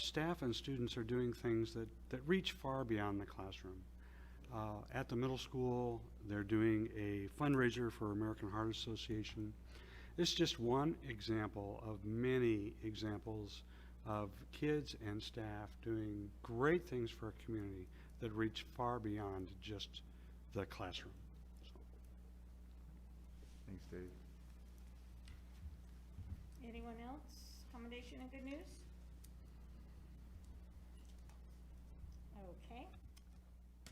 staff and students are doing things that reach far beyond the classroom. At the middle school, they're doing a fundraiser for American Heart Association. It's just one example of many examples of kids and staff doing great things for our community that reach far beyond just the classroom. So. Thanks, Dave. Anyone else? Commendation and good news? Okay.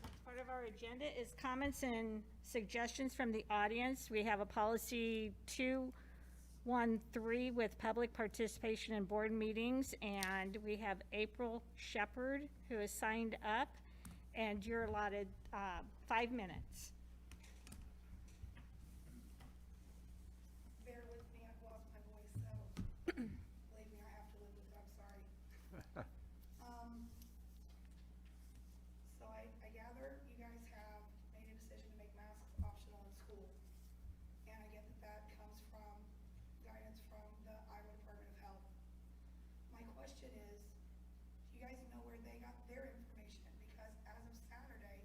Next part of our agenda is comments and suggestions from the audience. We have a policy 213 with public participation in board meetings, and we have April Shepard who has signed up, and you're allotted 5 minutes. Bear with me, I've lost my voice, so believe me, I have to live with it, I'm sorry. So I gather you guys have made a decision to make masks optional in school. And I get that that comes from guidance from the Iowa Department of Health. My question is, do you guys know where they got their information? Because as of Saturday,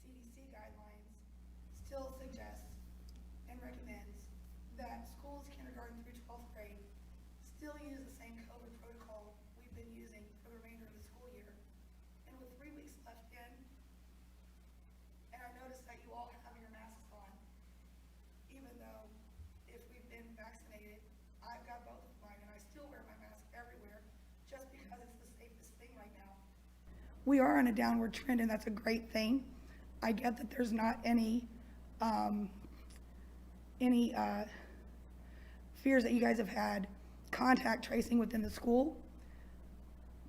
CDC guidelines still suggest and recommends that schools kindergarten through 12th grade still use the same COVID protocol we've been using for the remainder of the school year. And with 3 weeks left in, and I noticed that you all have your masks on, even though if we've been vaccinated, I've got both of mine, and I still wear my mask everywhere just because it's the safest thing right now. We are on a downward trend, and that's a great thing. I get that there's not any fears that you guys have had contact tracing within the school,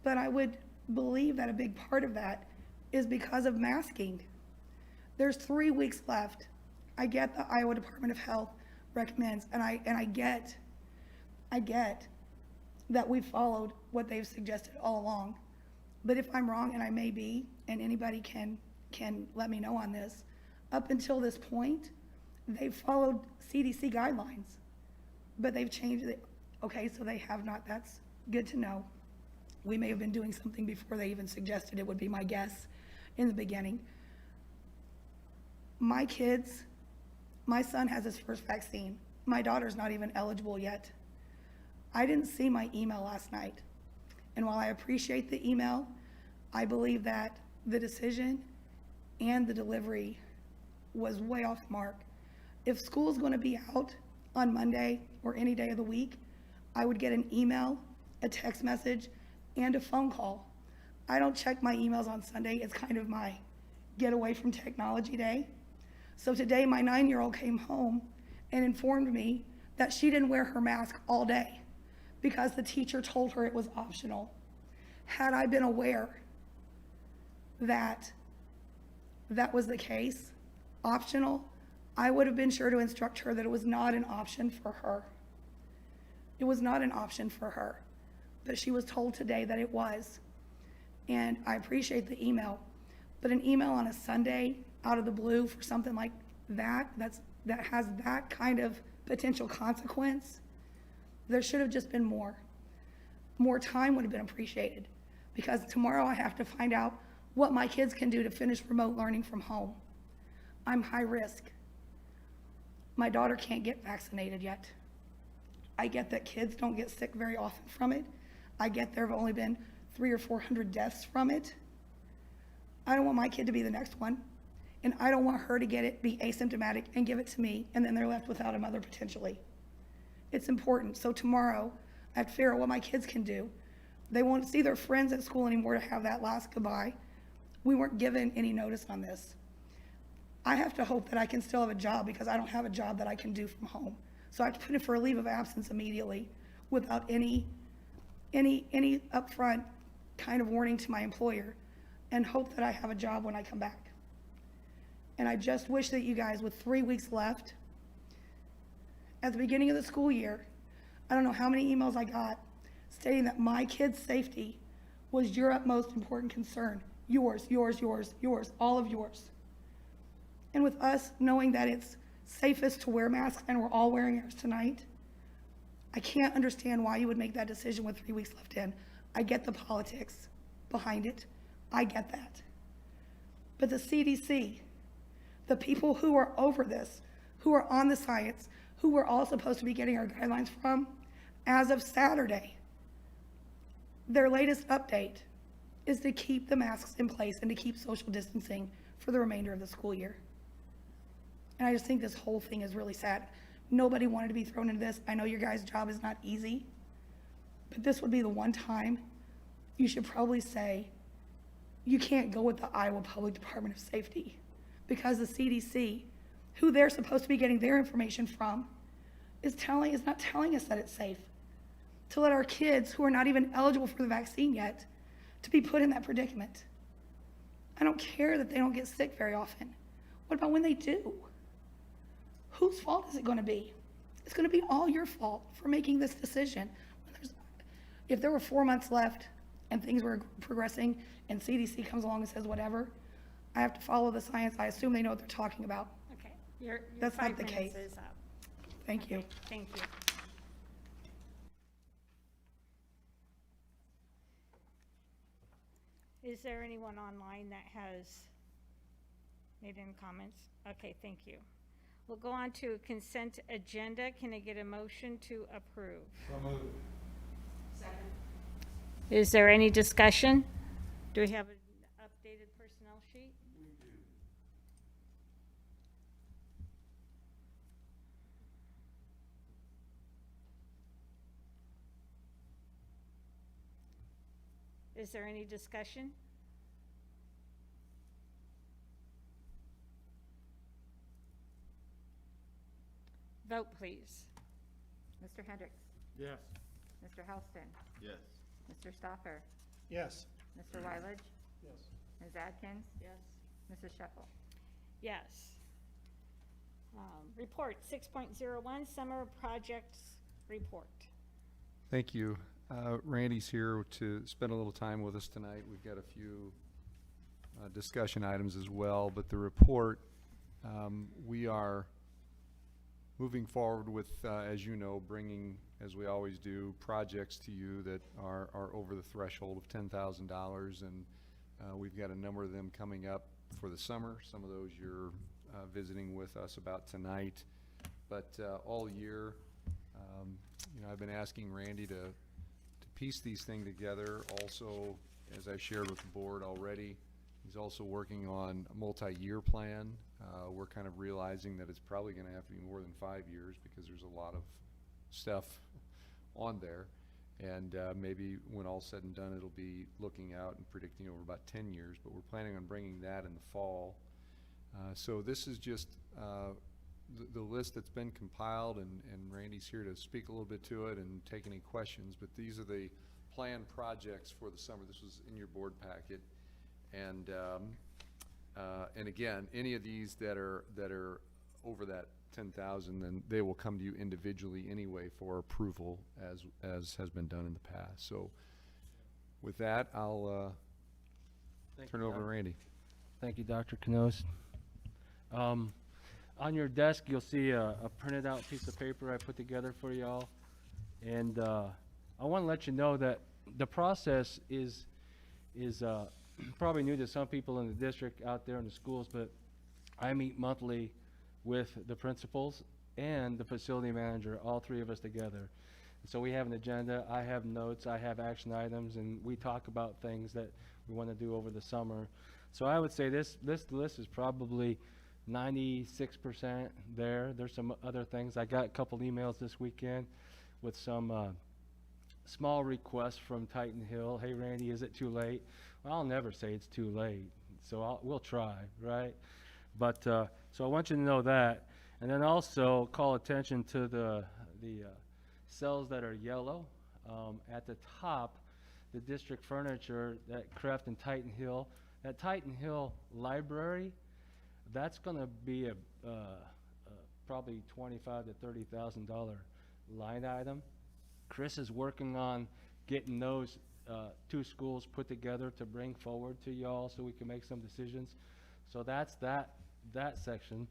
but I would believe that a big part of that is because of masking. There's 3 weeks left. I get the Iowa Department of Health recommends, and I get that we've followed what they've suggested all along. But if I'm wrong, and I may be, and anybody can let me know on this, up until this point, they've followed CDC guidelines, but they've changed it. Okay, so they have not. That's good to know. We may have been doing something before they even suggested it, would be my guess in the beginning. My kids, my son has his first vaccine. My daughter's not even eligible yet. I didn't see my email last night. And while I appreciate the email, I believe that the decision and the delivery was way off mark. If school's going to be out on Monday or any day of the week, I would get an email, a text message, and a phone call. I don't check my emails on Sunday. It's kind of my get away from technology day. So today my 9-year-old came home and informed me that she didn't wear her mask all day because the teacher told her it was optional. Had I been aware that that was the case, optional, I would have been sure to instruct her that it was not an option for her. It was not an option for her, but she was told today that it was. And I appreciate the email, but an email on a Sunday out of the blue for something like that, that has that kind of potential consequence, there should have just been more. More time would have been appreciated, because tomorrow I have to find out what my kids can do to finish remote learning from home. I'm high risk. My daughter can't get vaccinated yet. I get that kids don't get sick very often from it. I get there have only been 300 or 400 deaths from it. I don't want my kid to be the next one, and I don't want her to get it, be asymptomatic, and give it to me, and then they're left without a mother potentially. It's important. So tomorrow, I have to figure out what my kids can do. They won't see their friends at school anymore to have that last goodbye. We weren't given any notice on this. I have to hope that I can still have a job, because I don't have a job that I can do from home. So I have to put in for a leave of absence immediately without any upfront kind of warning to my employer, and hope that I have a job when I come back. And I just wish that you guys, with 3 weeks left, at the beginning of the school year, I don't know how many emails I got stating that my kids' safety was your utmost important concern. Yours, yours, yours, yours, all of yours. And with us knowing that it's safest to wear masks, and we're all wearing ours tonight, I can't understand why you would make that decision with 3 weeks left in. I get the politics behind it. I get that. But the CDC, the people who are over this, who are on the science, who we're all supposed to be getting our guidelines from, as of Saturday, their latest update is to keep the masks in place and to keep social distancing for the remainder of the school year. And I just think this whole thing is really sad. Nobody wanted to be thrown into this. I know your guys' job is not easy, but this would be the one time you should probably say, you can't go with the Iowa Public Department of Safety, because the CDC, who they're supposed to be getting their information from, is not telling us that it's safe to let our kids, who are not even eligible for the vaccine yet, to be put in that predicament. I don't care that they don't get sick very often. What about when they do? Whose fault is it going to be? It's going to be all your fault for making this decision. If there were 4 months left and things were progressing and CDC comes along and says whatever, I have to follow the science. I assume they know what they're talking about. Okay, your That's not 5 the minutes case. is up. Thank you. Okay, thank you. Is there anyone online that has made any comments? Okay, thank you. We'll go on to consent agenda. Can I get a motion to approve? So moved. Is there any discussion? Do we have an updated personnel sheet? We do. Is there any discussion? Vote, please. Mr. Hendricks, Yes. Mr. Houston, Yes. Mr. Stoffer, Yes. Mr. Wyledge, Yes. Ms. Adkins. Yes. Mrs. Sheffel. Yes. Report 6.01, Summer Projects Report. Thank you. Randy's here to spend a little time with us tonight. We've got a few discussion items as well, but the report, we are moving forward with, as you know, bringing, as we always do, projects to you that are over the threshold of $10,000, and we've got a number of them coming up for the summer. Some of those you're visiting with us about tonight, but all year, I've been asking Randy to piece these things together. Also, as I shared with the board already, he's also working on a multi-year plan. We're kind of realizing that it's probably going to have to be more than 5 years because there's a lot of stuff on there. And maybe when all's said and done, it'll be looking out and predicting over about 10 years, but we're planning on bringing that in the fall. So this is just the list that's been compiled, and Randy's here to speak a little bit to it and take any questions, but these are the planned projects for the summer. This was in your board packet. And again, any of these that are over that 10,000, then they will come to you individually anyway for approval, as has been done in the past. So with that, I'll turn it over to Randy. Thank you, Dr. Knos. On your desk, you'll see a printed out piece of paper I put together for y'all. And I want to let you know that the process is probably new to some people in the district out there in the schools, but I meet monthly with the principals and the facility manager, all three of us together. So we have an agenda, I have notes, I have action items, and we talk about things that we want to do over the summer. So I would say this list is probably 96% there. There's some other things. I got a couple emails this weekend with some small requests from Titan Hill. Hey, Randy, is it too late? Well, I'll never say it's too late, so we'll try, right? But so I want you to know that, and then also call attention to the cells that are yellow. At the top, the district furniture, that Creft and Titan Hill, that Titan Hill library, that's going to be a probably $25,000 to $30,000 line item. Chris is working on getting those two schools put together to bring forward to y'all so we can make some decisions. So that's that section.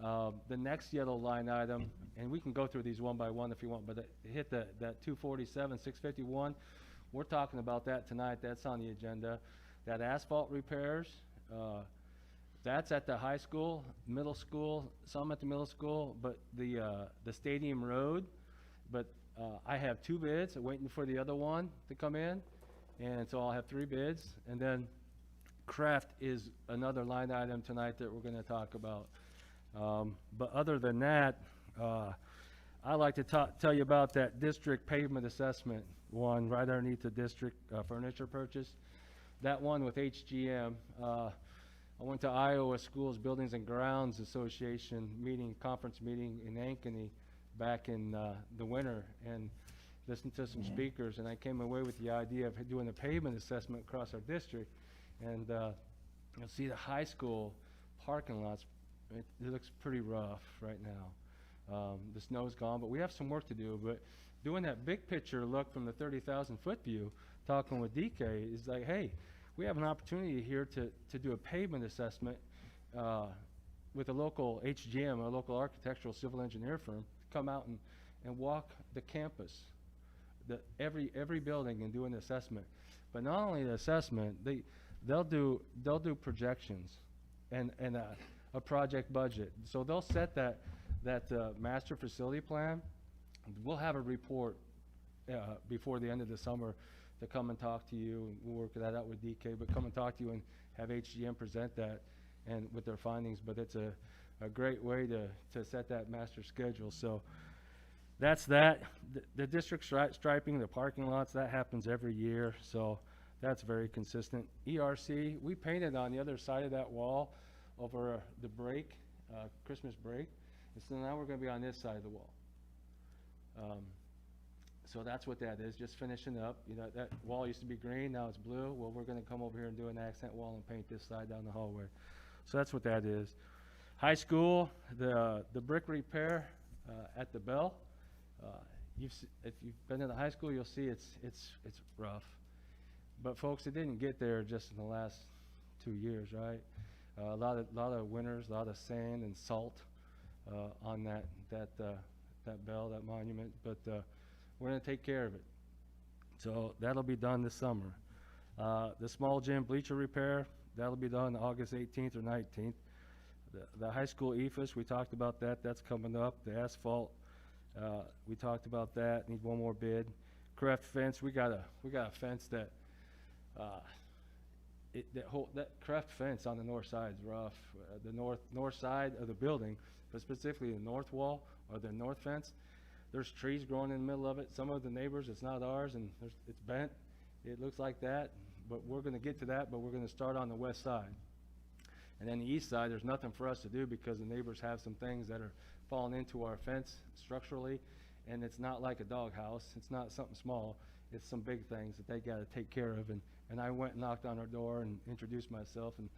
The next yellow line item, and we can go through these one by one if you want, but hit that 247, 651. we're talking about that tonight, that's on the agenda. That asphalt repairs, that's at the high school, middle school, some at the middle school, but the Stadium Road, but I have 2 bids, waiting for the other one to come in, and so I'll have 3 bids. And then craft is another line item tonight that we're gonna talk about. But other than that, I'd like to tell you about that district pavement assessment one right underneath the district furniture purchase. That one with HGM. I went to Iowa Schools Buildings and Grounds Association conference meeting in Ankeny back in the winter, and listened to some speakers, and I came away with the idea of doing a pavement assessment across our district. And you'll see the high school parking lots, it looks pretty rough right now. The snow's gone, but we have some work to do. But doing that big picture look from the 30,000-foot view, talking with DK, is like, hey, we have an opportunity here to do a pavement assessment with a local HGM, a local architectural civil engineer firm, to come out and walk the campus, every building, and do an assessment. But not only the assessment, they'll do projections and a project budget. So they'll set that master facility plan. We'll have a report before the end of the summer to come and talk to you, and we'll work that out with DK, but come and talk to you and have HGM present that and with their findings. But it's a great way to set that master schedule. So that's that. The district striping, the parking lots, that happens every year, so that's very consistent. ERC, we painted on the other side of that wall over the break, Christmas break, and so now we're gonna be on this side of the wall. So that's what that is, just finishing up. You know, that wall used to be green, now it's blue. Well, we're gonna come over here and do an accent wall and paint this side down the hallway. So that's what that is. High school, the brick repair at the Bell. If you've been to the high school, you'll see it's rough. But folks, it didn't get there just in the last 2 years, right? A lot of winters, a lot of sand and salt on that bell, that monument. But we're going to take care of it. So that'll be done this summer. The small gym bleacher repair, that'll be done August 18th or 19th. The high school EFS, we talked about that. That's coming up. The asphalt, we talked about that. Need one more bid. Craft fence, we got a fence that that craft fence on the north side is rough. The north side of the building, but specifically the north wall or the north fence, there's trees growing in the middle of it. Some of the neighbors, it's not ours, and it's bent. It looks like that, but we're going to get to that. But we're going to start on the west side, and then the east side, there's nothing for us to do because the neighbors have some things that are falling into our fence structurally, and it's not like a doghouse. It's not something small. It's some big things that they got to take care of. And I went and knocked on our door and introduced myself, and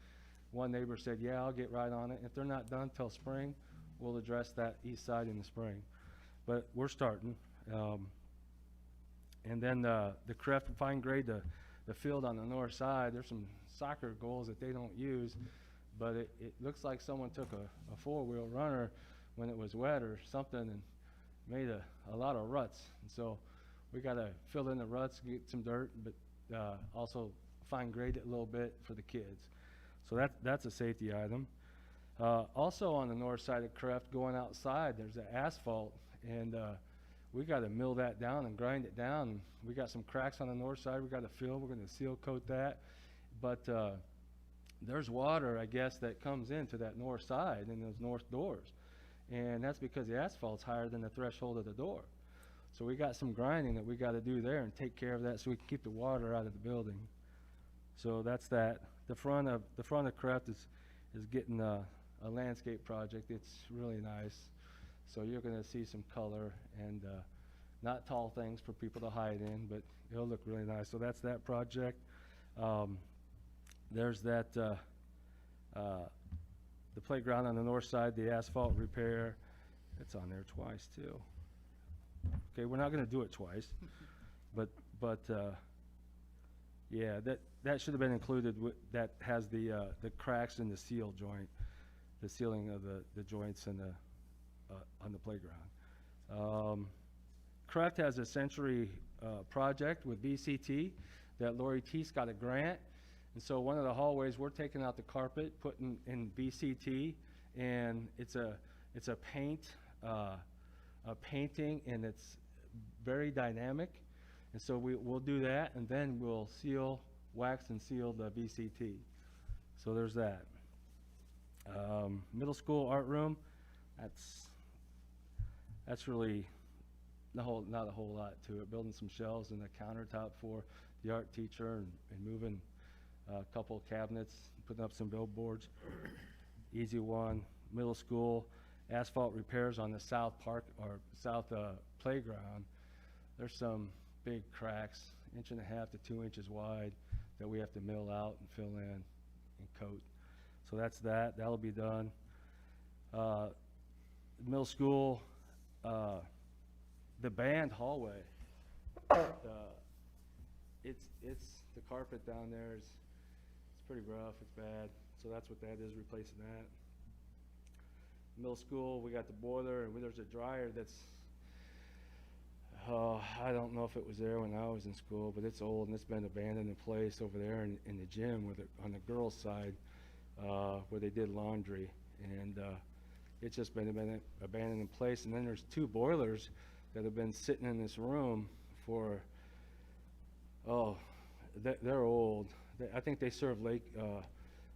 one neighbor said, yeah, I'll get right on it. If they're not done till spring, we'll address that east side in the spring. But we're starting. And then the craft fine grade, the field on the north side, there's some soccer goals that they don't use, but it looks like someone took a four-wheel runner when it was wet or something and made a lot of ruts. And so we got to fill in the ruts, get some dirt, but also fine grade it a little bit for the kids. So that's a safety item. Also on the north side of Craft, going outside, there's the asphalt, and we got to mill that down and grind it down. We got some cracks on the north side we got to fill. We're going to seal coat that. But there's water, I guess, that comes into that north side and those north doors. And that's because the asphalt's higher than the threshold of the door. So we got some grinding that we got to do there and take care of that so we can keep the water out of the building. So that's that. The front of Craft is getting a landscape project. It's really nice. So you're going to see some color and not tall things for people to hide in, but it'll look really nice. So that's that project. There's that the playground on the north side, the asphalt repair. It's on there twice too. Okay, we're not going to do it twice, but yeah, that should have been included. That has the cracks in the seal joint, the sealing of the joints and on the playground. Craft has a Century project with VCT that Lori Teese got a grant. And so one of the hallways, we're taking out the carpet, putting in VCT, and it's a painting, and it's very dynamic. And so we'll do that, and then we'll wax and seal the VCT. So there's that. Middle school art room, that's really not a whole lot to it. Building some shelves and a countertop for the art teacher, and moving a couple of cabinets, putting up some billboards. Easy one. Middle school asphalt repairs on the south park or south playground. There's some big cracks, 1.5 to 2 inches wide, that we have to mill out and fill in and coat. So that's that. That'll be done. Middle school, the band hallway. It's the carpet down there is it's pretty rough. It's bad. So that's what that is, replacing that. Middle school, we got the boiler, and there's a dryer that's I don't know if it was there when I was in school, but it's old, and it's been abandoned in place over there in the gym on the girls' side where they did laundry. And it's just been abandoned in place. And then there's 2 boilers that have been sitting in this room for, they're old. I think they serve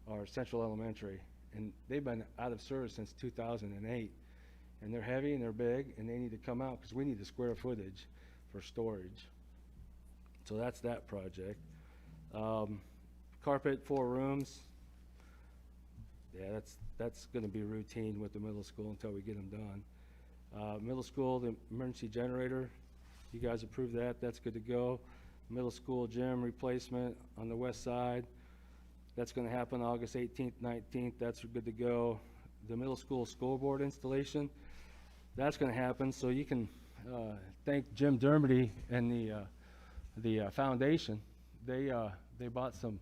or Central Elementary, and they've been out of service since 2008. And they're heavy and they're big, and they need to come out because we need the square footage for storage. So that's that project. Carpet 4 rooms. Yeah, that's going to be routine with the middle school until we get them done. Middle school, the emergency generator, you guys approved that. That's good to go. Middle school gym replacement on the west side. That's going to happen August 18th, 19th. That's good to go. The middle school scoreboard installation, that's going to happen. So you can thank Jim Dermody and the foundation. They bought some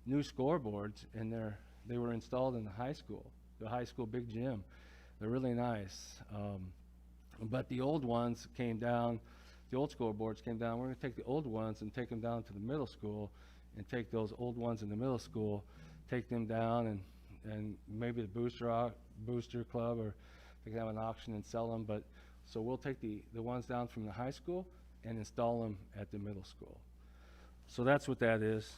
new scoreboards, and they were installed in the high school big gym. They're really nice. But the old ones came down. The old scoreboards came down. We're going to take the old ones and take them down to the middle school, and take those old ones in the middle school, take them down, and maybe the booster club, or they can have an auction and sell them. But so we'll take the ones down from the high school and install them at the middle school. So that's what that is.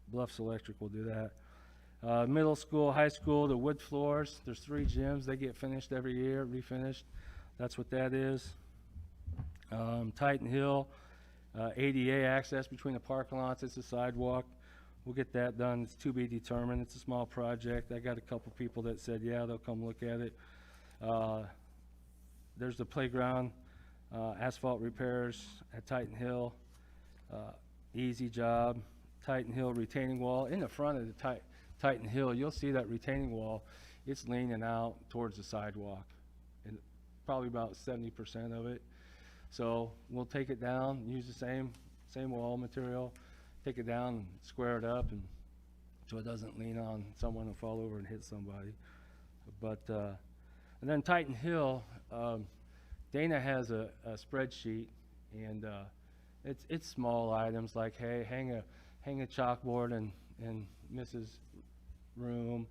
Bluffs Electric will do that. Middle school, high school, the wood floors. There's 3 gyms. They get finished every year, refinished. That's what that is. Titan Hill, ADA access between the parking lots. It's a sidewalk. We'll get that done. It's to be determined. It's a small project. I got a couple people that said, yeah, they'll come look at it. There's the playground, asphalt repairs at Titan Hill. Easy job. Titan Hill retaining wall. In the front of the Titan Hill, you'll see that retaining wall. It's leaning out towards the sidewalk, and probably about 70% of it. So we'll take it down, use the same wall material, take it down and square it up, and so it doesn't lean on someone and fall over and hit somebody. But and then Titan Hill, Dana has a spreadsheet, and it's small items like, hey, hang a chalkboard in Mrs. room,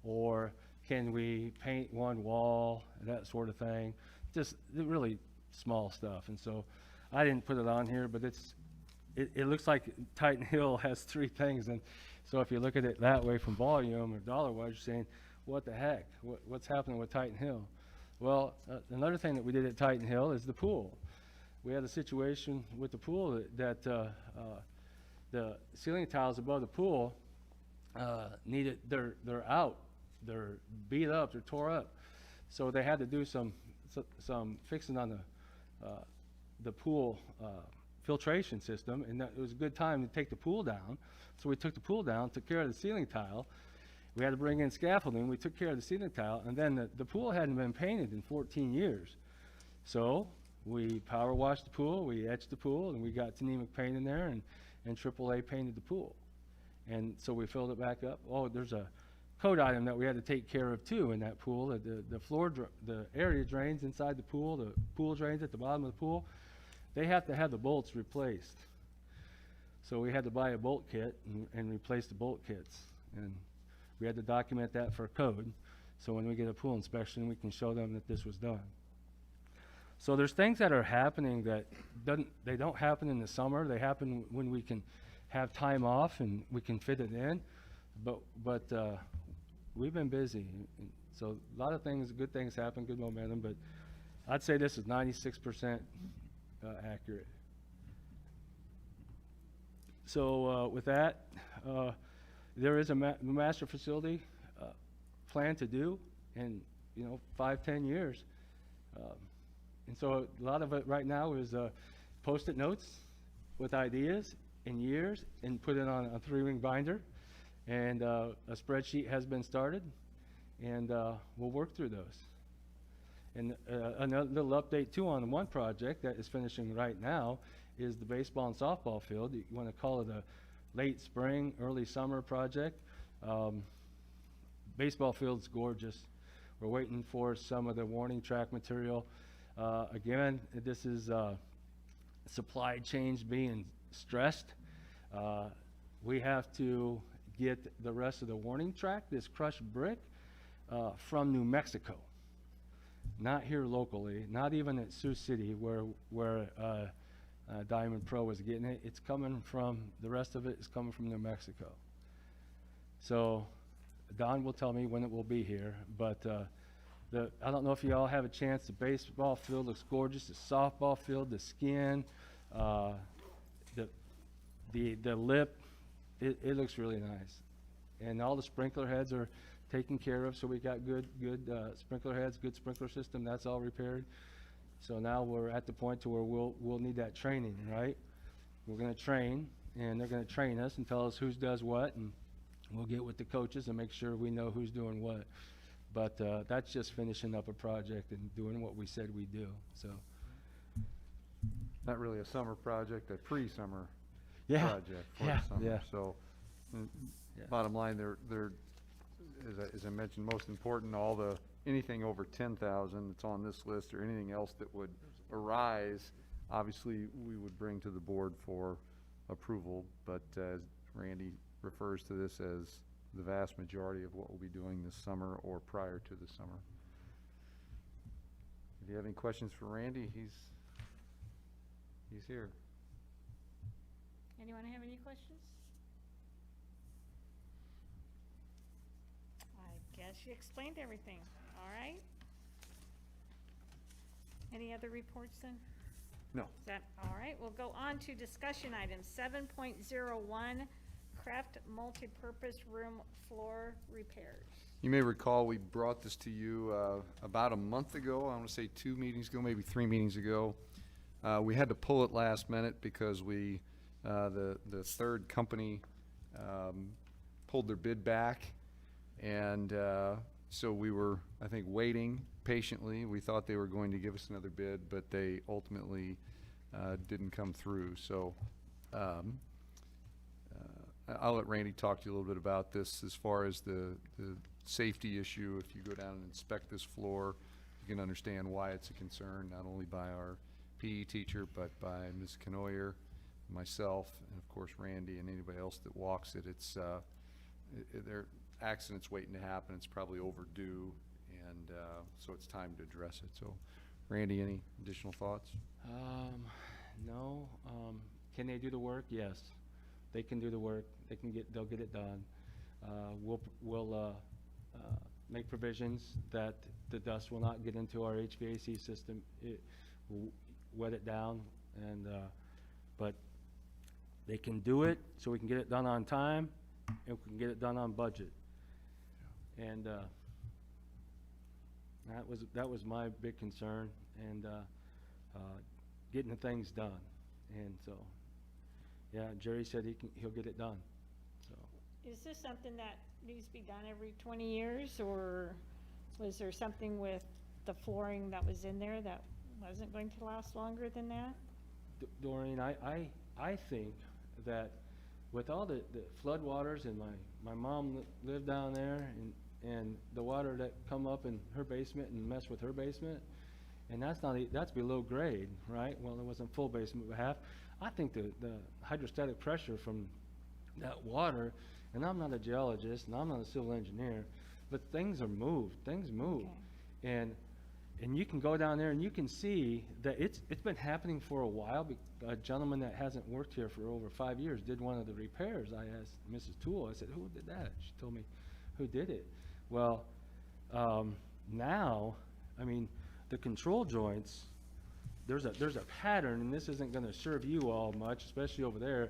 or can we paint one wall, that sort of thing. Just really small stuff. And so I didn't put it on here, but it looks like Titan Hill has 3 things. And so if you look at it that way from volume or dollar-wise, you're saying, what the heck? What's happening with Titan Hill? Well, another thing that we did at Titan Hill is the pool. We had a situation with the pool that the ceiling tiles above the pool they're out. They're beat up, they're tore up. So they had to do some fixing on the pool filtration system, and it was a good time to take the pool down. So we took the pool down, took care of the ceiling tile. We had to bring in scaffolding. We took care of the ceiling tile, and then the pool hadn't been painted in 14 years. So we power washed the pool, we etched the pool, and we got Tnemic paint in there, and AAA painted the pool. And so we filled it back up. Oh, there's a code item that we had to take care of too in that pool. The area drains inside the pool. The pool drains at the bottom of the pool. they have to have the bolts replaced. So we had to buy a bolt kit and replace the bolt kits. And we had to document that for code, so when we get a pool inspection, we can show them that this was done. So there's things that are happening that they don't happen in the summer. They happen when we can have time off and we can fit it in. But we've been busy. And so a lot of things, good things happen, good momentum, but I'd say this is 96% accurate. So with that, there is a master facility plan to do in 5-10 years. And so a lot of it right now is Post-it notes with ideas and years and put it on a 3-ring binder. And a spreadsheet has been started, and we'll work through those. And another little update too on one project that is finishing right now is the baseball and softball field. You want to call it a late spring, early summer project. Baseball field's gorgeous. We're waiting for some of the warning track material. Again, this is supply chains being stressed. We have to get the rest of the warning track, this crushed brick, from New Mexico. Not here locally, not even at Sioux City where Diamond Pro was getting it. It's coming from, the rest of it is coming from New Mexico. So Don will tell me when it will be here, but I don't know if you all have a chance. The baseball field looks gorgeous. The softball field, the skin, the lip, it looks really nice. And all the sprinkler heads are taken care of, so we got good sprinkler heads, good sprinkler system. That's all repaired. So now we're at the point to where we'll need that training, right? We're going to train, and they're going to train us and tell us who does what, and we'll get with the coaches and make sure we know who's doing what. But that's just finishing up a project and doing what we said we'd do. So Not really a summer project, a pre-summer yeah, project for yeah, the summer. yeah. So, Yeah. bottom line, they're, as I mentioned, most important, anything over 10,000 that's on this list or anything else that would arise, obviously, we would bring to the board for approval. But as Randy refers to this as the vast majority of what we'll be doing this summer or prior to the summer. If you have any questions for Randy, he's here. Anyone have any questions? I guess you explained everything, all right? Any other reports then? No. Is that, all right, we'll go on to discussion items, 7.01, Craft Multipurpose Room Floor Repairs. You may recall we brought this to you about a month ago. I want to say 2 meetings ago, maybe 3 meetings ago. We had to pull it last minute because the third company pulled their bid back, and so we were, I think, waiting patiently. We thought they were going to give us another bid, but they ultimately didn't come through. So I'll let Randy talk to you a little bit about this as far as the safety issue. If you go down and inspect this floor, you can understand why it's a concern, not only by our PE teacher, but by Ms. Canoyer, myself, and of course Randy and anybody else that walks it. It's there are accidents waiting to happen. It's probably overdue, and so it's time to address it. So, Randy, any additional thoughts? No. Can they do the work? Yes, they can do the work. They'll get it done. We'll make provisions that the dust will not get into our HVAC system. It will wet it down, and but they can do it, so we can get it done on time, and we can get it done on budget. And that was my big concern, and getting the things done. And so, yeah, Jerry said he'll get it done. So. Is this something that needs to be done every 20 years, or was there something with the flooring that was in there that wasn't going to last longer than that? Doreen, I think that with all the flood waters, and my mom lived down there, and the water that come up in her basement and mess with her basement, and that's below grade, right? Well, it wasn't full basement, but half. I think the hydrostatic pressure from that water, and I'm not a geologist, and I'm not a civil engineer, but things move, and you can go down there and you can see that it's been happening for a while. A gentleman that hasn't worked here for over 5 years did one of the repairs. I asked Mrs. Toole, I said, who did that? She told me who did it. Well, now, I mean, the control joints, there's a pattern, and this isn't gonna serve you all much, especially over there,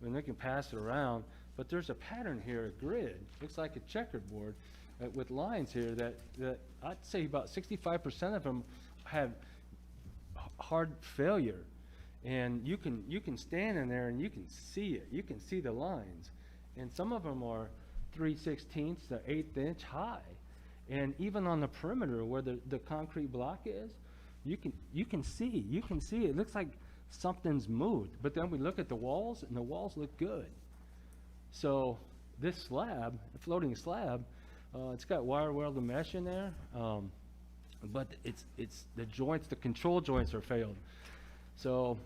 and they can pass it around, but there's a pattern here, a grid. Looks like a checkerboard with lines here that I'd say about 65% of them have hard failure. And you can stand in there and you can see it. You can see the lines. And some of them are 3/16 to 1/8 inch high. And even on the perimeter where the concrete block is, you can see it. It looks like something's moved. But then we look at the walls, and the walls look good. So this slab, the floating slab, it's got wire welded mesh in there, but it's the joints, the control joints are failed. So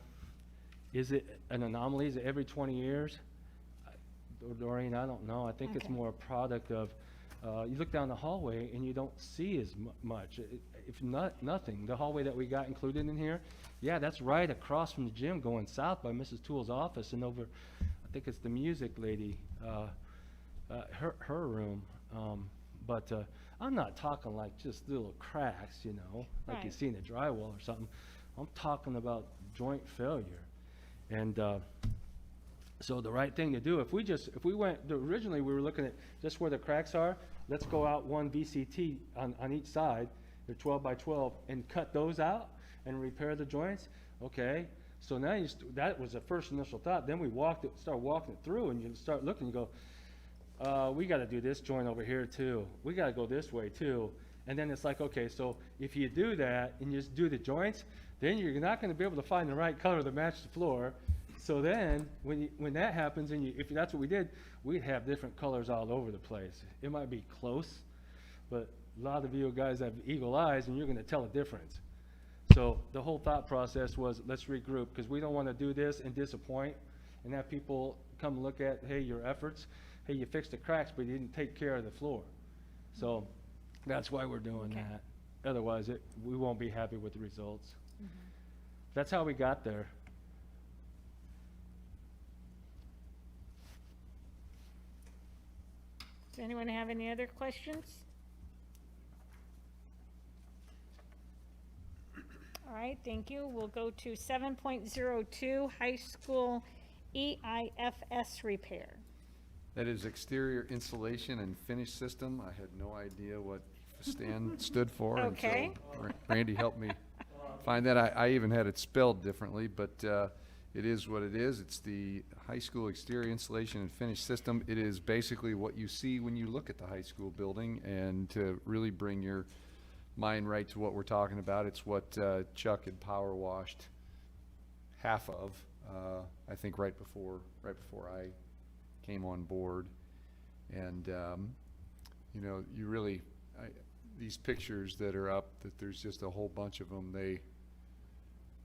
is it an anomaly? Is it every 20 years? Doreen, I don't know. I think it's Okay. more a product of, you look down the hallway and you don't see as much. If not, nothing. The hallway that we got included in here, yeah, that's right across from the gym going south by Mrs. Toole's office and over, I think it's the music lady, her room. But I'm not talking like just little cracks, you know, like you Right. see in the drywall or something. I'm talking about joint failure. And so the right thing to do, if we went, originally we were looking at just where the cracks are, let's go out one VCT on each side, they're 12 by 12, and cut those out and repair the joints. Okay, so now that was the first initial thought. Then we start walking it through, and you start looking, you go, we got to do this joint over here too. We got to go this way too. And then it's like, okay, so if you do that and you just do the joints, then you're not going to be able to find the right color to match the floor. So then when that happens, and if that's what we did, we'd have different colors all over the place. It might be close, but a lot of you guys have eagle eyes, and you're going to tell a difference. So the whole thought process was, let's regroup, because we don't want to do this and disappoint and have people come look at, hey, your efforts. Hey, you fixed the cracks, but you didn't take care of the floor. So that's why we're doing Okay. that. Otherwise, we won't be happy with the results. That's how we got there. Does anyone have any other questions? All right, thank you. We'll go to 7.02, high school EIFS repair. That is exterior insulation and finish system. I had no idea what Stan stood for Okay. until Randy helped me find that. I even had it spelled differently, but it is what it is. It's the high school exterior insulation and finish system. It is basically what you see when you look at the high school building, and to really bring your mind right to what we're talking about, it's what Chuck had power washed half of, I think right before I came on board. And you know, you really, these pictures that are up, that there's just a whole bunch of them, they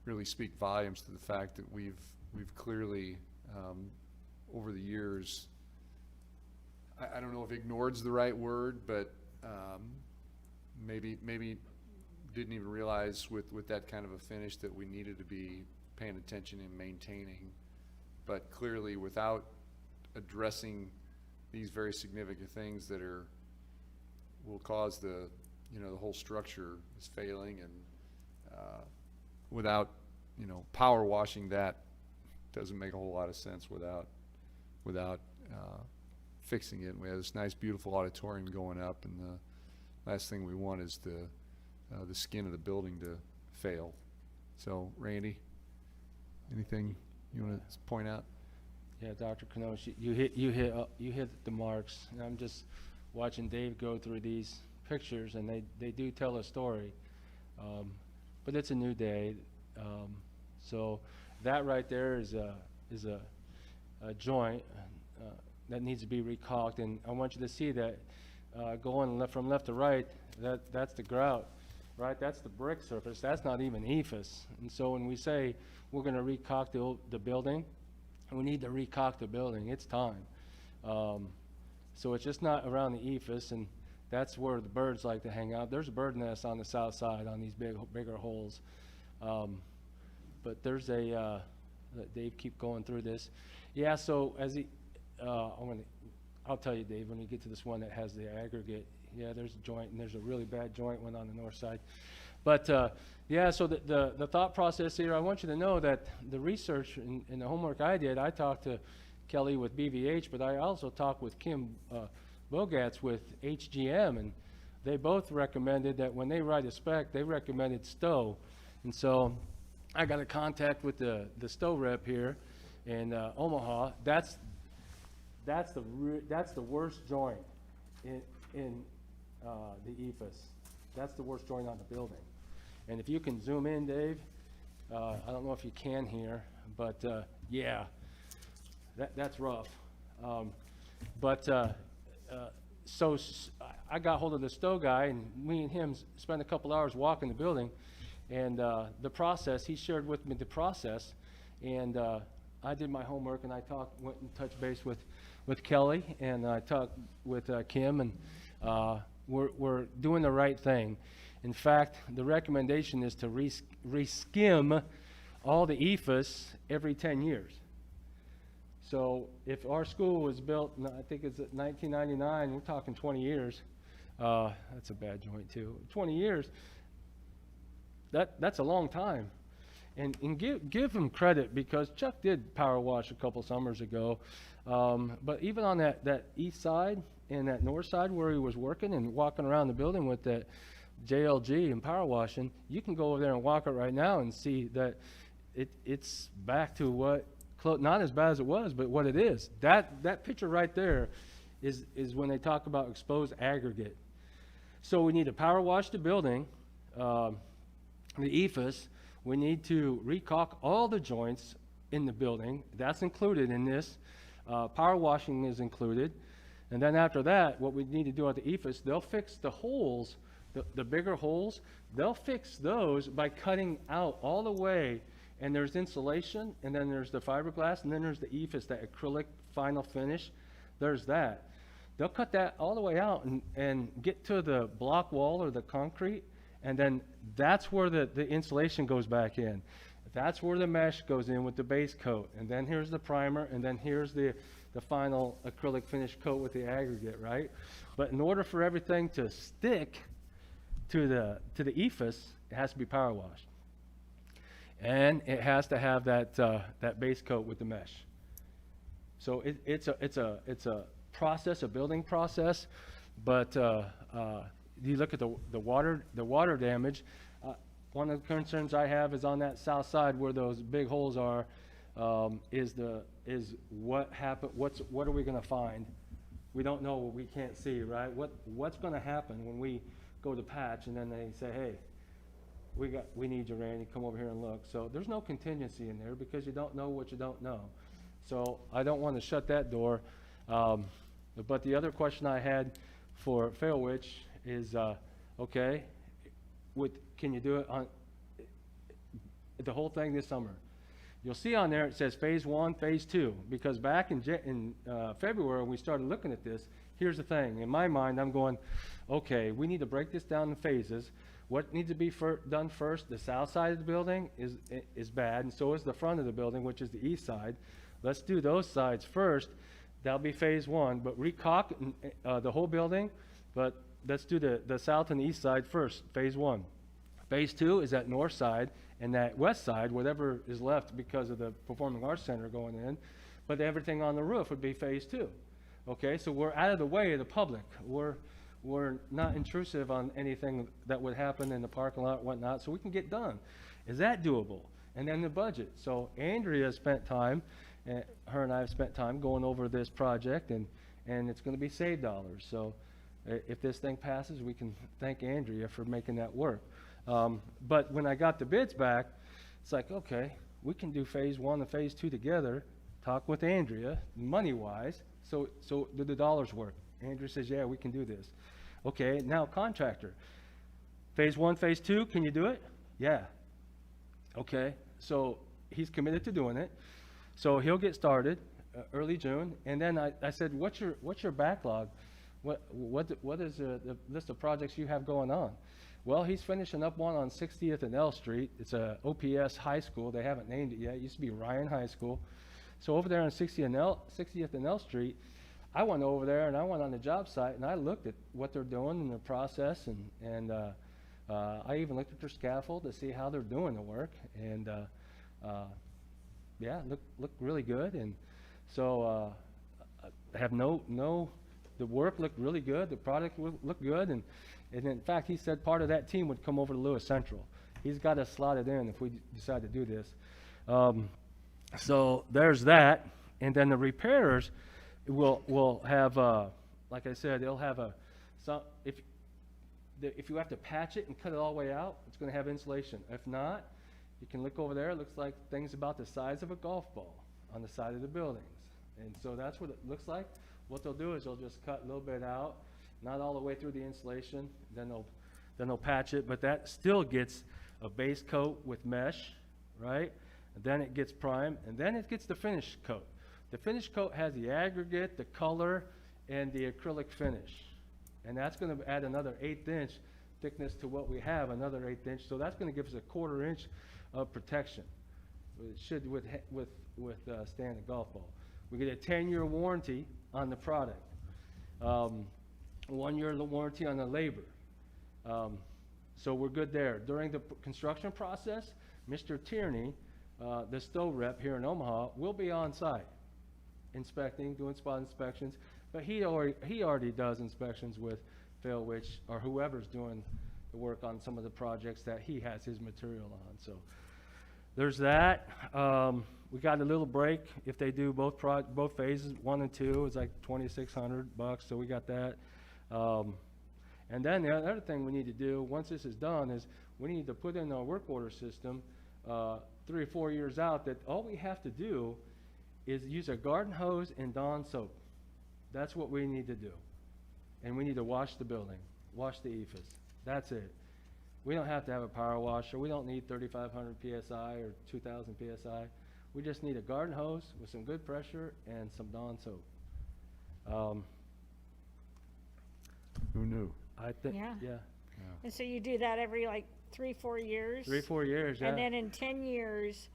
really speak volumes to the fact that we've clearly over the years, I don't know if ignored's the right word, but maybe didn't even realize with that kind of a finish that we needed to be paying attention and maintaining. But clearly, without addressing these very significant things that will cause the whole structure is failing, and without power washing that doesn't make a whole lot of sense without fixing it. We have this nice beautiful auditorium going up, and the last thing we want is the skin of the building to fail. So Randy, anything you want to point out? Yeah, Dr. Kanosh, you hit the marks. And I'm just watching Dave go through these pictures, and they do tell a story. But it's a new day. So that right there is a joint that needs to be recaulked, and I want you to see that going from left to right, that's the grout. right? That's the brick surface, that's not even ephes. And so when we say we're gonna recaulk the building, we need to recaulk the building, it's time. So it's just not around the ephes, and that's where the birds like to hang out. There's a bird nest on the south side on these bigger holes. But there's a, let Dave keep going through this. Yeah, so as he, I'll tell you, Dave, when you get to this one that has the aggregate, yeah, there's a joint, and there's a really bad joint one on the north side. But, yeah, so the thought process here, I want you to know that the research and the homework I did, I talked to Kelly with BVH, but I also talked with Kim Bogatz with HGM, and they both recommended that when they write a spec, they recommended Stowe. And so I got a contact with the Stowe rep here in Omaha. That's the worst joint in the ephes. That's the worst joint on the building. And if you can zoom in, Dave, I don't know if you can here, but yeah, that's rough. So I got hold of the Stowe guy, and me and him spent a couple hours walking the building, and the process, he shared with me the process, and I did my homework, and I went and touched base with Kelly, and I talked with Kim, and we're doing the right thing. In fact, the recommendation is to reskim all the ephes every 10 years. So if our school was built, I think it's 1999, we're talking 20 years. That's a bad joint too. 20 years, that's a long time. And give him credit, because Chuck did power wash a couple summers ago. But even on that east side and that north side where he was working and walking around the building with that JLG and power washing, you can go over there and walk it right now and see that it's back to what, not as bad as it was, but what it is. That picture right there is when they talk about exposed aggregate. So we need to power wash the building, the ephes. We need to recaulk all the joints in the building. That's included in this. Power washing is included. And then after that, what we need to do at the ephes, they'll fix the holes, the bigger holes. They'll fix those by cutting out all the way. And there's insulation, and then there's the fiberglass, and then there's the ephes, that acrylic final finish. There's that. They'll cut that all the way out and get to the block wall or the concrete, and then that's where the insulation goes back in. That's where the mesh goes in with the base coat, and then here's the primer, and then here's the final acrylic finish coat with the aggregate, right? But in order for everything to stick to the ephes, it has to be power washed. And it has to have that base coat with the mesh. So it's a process, a building process. But you look at the water damage. One of the concerns I have is on that south side where those big holes are. Is what happened? What are we going to find? We don't know what we can't see, right? What's going to happen when we go to patch and then they say, hey, we need you, Randy, come over here and look. So there's no contingency in there because you don't know what you don't know. So I don't want to shut that door. But the other question I had for Failwich is, okay, can you do it on the whole thing this summer? You'll see on there it says phase 1, phase 2, because back in February when we started looking at this, here's the thing. In my mind, I'm going, okay, we need to break this down in phases. What needs to be done first? The south side of the building is bad, and so is the front of the building, which is the east side. Let's do those sides first. That'll be phase 1, but recaulk the whole building, but let's do the south and the east side first, phase 1. Phase 2 is that north side and that west side, whatever is left because of the Performing Arts Center going in, but everything on the roof would be phase 2. Okay, so we're out of the way of the public. We're not intrusive on anything that would happen in the parking lot and whatnot, so we can get done. Is that doable? And then the budget. So Andrea spent time, her and I have spent time going over this project, and it's going to be saved dollars. So if this thing passes, we can thank Andrea for making that work. But when I got the bids back, it's like, okay, we can do phase 1 and phase 2 together, talk with Andrea, money-wise, so do the dollars work? Andrea says, yeah, we can do this. Okay, now contractor. Phase 1, Phase 2, can you do it? Yeah. Okay, so he's committed to doing it. So he'll get started early June, and then I said, what's your backlog? What is the list of projects you have going on? Well, he's finishing up one on 60th and L Street. It's a OPS high school. They haven't named it yet. It used to be Ryan High School. So over there on 60th and L Street, I went over there and I went on the job site and I looked at what they're doing and their process, and I even looked at their scaffold to see how they're doing the work, and yeah, looked really good. And so I have the work looked really good, the product looked good, and in fact, he said part of that team would come over to Lewis Central. He's got us slotted in if we decide to do this. So there's that, and then the repairers will have, like I said, they'll have if you have to patch it and cut it all the way out, it's going to have insulation. If not, you can look over there. It looks like things about the size of a golf ball on the side of the buildings, and so that's what it looks like. What they'll do is they'll just cut a little bit out, not all the way through the insulation. Then they'll patch it, but that still gets a base coat with mesh, right? And then it gets prime, and then it gets the finish coat. The finish coat has the aggregate, the color, and the acrylic finish. And that's going to add another 1/8 inch thickness to what we have, another 1/8 inch. So that's going to give us a 1/4 inch of protection. It should with standard golf ball. We get a 10-year warranty on the product. 1 year warranty on the labor. So we're good there. During the construction process, Mr. Tierney, the stow rep here in Omaha, will be on site inspecting, doing spot inspections, but he already does inspections with Phil, or whoever's doing the work on some of the projects that he has his material on. So there's that. We got a little break if they do both phases, 1 and 2. It's like $2,600, so we got that. And then the other thing we need to do once this is done is we need to put in our work order system 3 or 4 years out that all we have to do is use a garden hose and Dawn soap. That's what we need to do. And we need to wash the building, wash the EFS. That's it. We don't have to have a power washer. We don't need 3,500 PSI or 2,000 PSI. We just need a garden hose with some good pressure and some Dawn soap. Who knew? I think, Yeah. yeah. And so you do that every like 3, 4 years? 3, 4 years, yeah. And then in 10 years,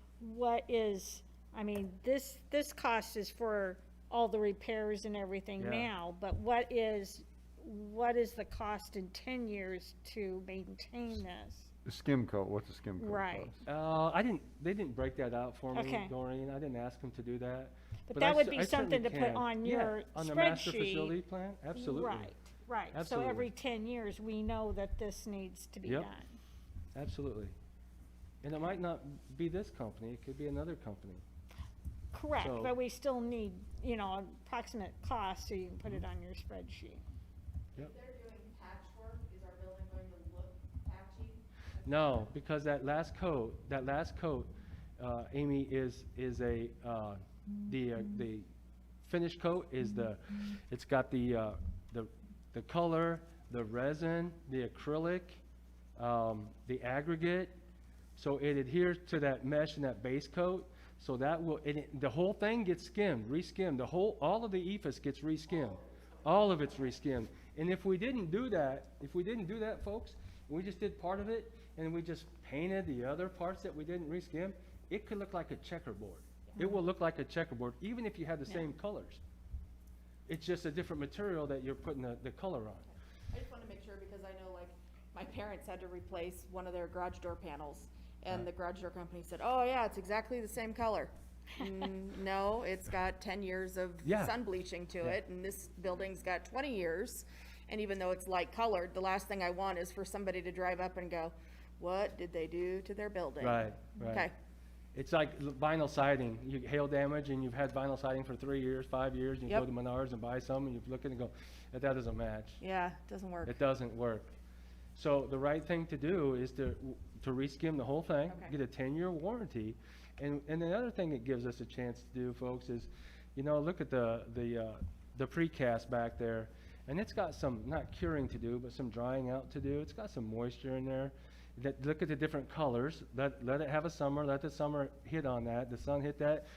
this cost is for all the repairs and everything Yeah. now, but what is the cost in 10 years to maintain this? The skim coat, what's the skim coat Right. cost? They didn't break that out for me, Okay. Doreen. I didn't ask them to do that. But that would be I certainly something to put can. on Yeah, your on the master spreadsheet. facility plan, absolutely. Right. So Absolutely. every 10 years, we know that this needs to be Yep. done. Absolutely. And it might not be this company, it could be another company. Correct, So- but we still need, approximate cost so you can put it on your spreadsheet. Yep. If they're doing patchwork, is our building going to look patchy? No, because that last coat, Amy, is the finish coat is it's got the color, the resin, the acrylic, the aggregate, so it adheres to that mesh and that base coat, so that will, the whole thing gets skimmed, re-skimmed, all of the EFS gets re-skimmed, all of it's re-skimmed. And if we didn't do that, folks, and we just did part of it, and we just painted the other parts that we didn't re-skim, it could look like a checkerboard. It will look like a checkerboard, even if you had the same colors. It's just a different material that you're putting the color on. I just want to make sure because I know like my parents had to replace one of their garage door panels and the garage door company said, oh yeah, it's exactly the same color. No, it's got 10 years of Yeah. sun bleaching to Yeah. it and this building's got 20 years. And even though it's light colored, the last thing I want is for somebody to drive up and go, what did they do to their building? Right. Okay. It's like vinyl siding. You get hail damage and you've had vinyl siding for 3 years, 5 years, and you go Yep. to Menards and buy some and you look at it and go, that doesn't match. Yeah, it doesn't work. It doesn't work. So the right thing to do is to re-skim the whole thing, Okay. get a 10-year warranty. And the other thing it gives us a chance to do, folks, is, look at the precast back there. And it's got some, not curing to do, but some drying out to do. It's got some moisture in there. Look at the different colors. Let it have a summer. Let the summer hit on that. The sun hit that.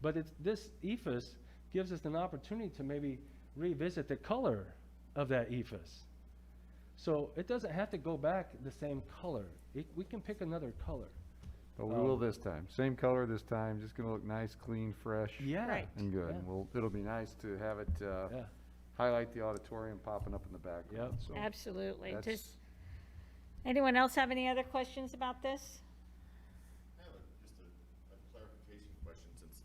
But this ephes gives us an opportunity to maybe revisit the color of that ephes. So it doesn't have to go back the same color. We can pick another color. But we will this time. Same color this time, just gonna look nice, clean, fresh. Yeah. Right. And good. Yeah. It'll be nice to have it, Yeah. highlight the auditorium popping up in the background, Yep. so. Absolutely. that's- Just, anyone else have any other questions about this? I have just a clarification question, since,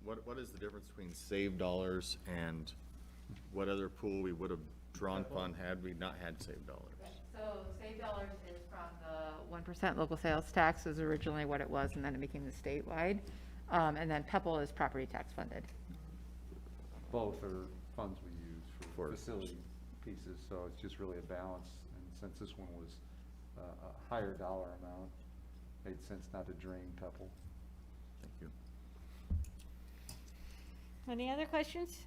what is the difference between saved dollars and what other pool we would have drawn fund had we not had saved dollars? So save dollars is from the 1% local sales tax is originally what it was, and then it became the statewide. And then PEPAL is property tax funded. Both are funds we use for For- facility pieces, so it's just really a balance. And since this one was a higher dollar amount, made sense not to drain Pepple. Thank you. Any other questions?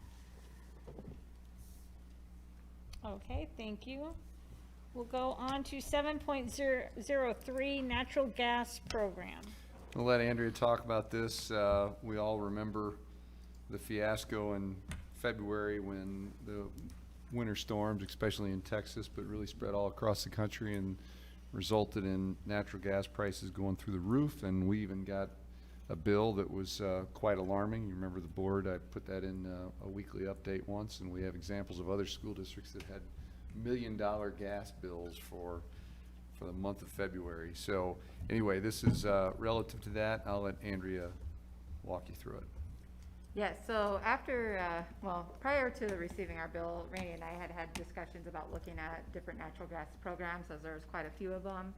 Okay, thank you. We'll go on to 7.003, natural gas program. I'll let Andrea talk about this. We all remember the fiasco in February when the winter storms, especially in Texas, but really spread all across the country and resulted in natural gas prices going through the roof. And we even got a bill that was quite alarming. You remember the board, I put that in a weekly update once, and we have examples of other school districts that had $1 million gas bills for the month of February. So anyway, this is relative to that. I'll let Andrea walk you through it. Yes, so after, prior to receiving our bill, Randy and I had discussions about looking at different natural gas programs, as there's quite a few of them.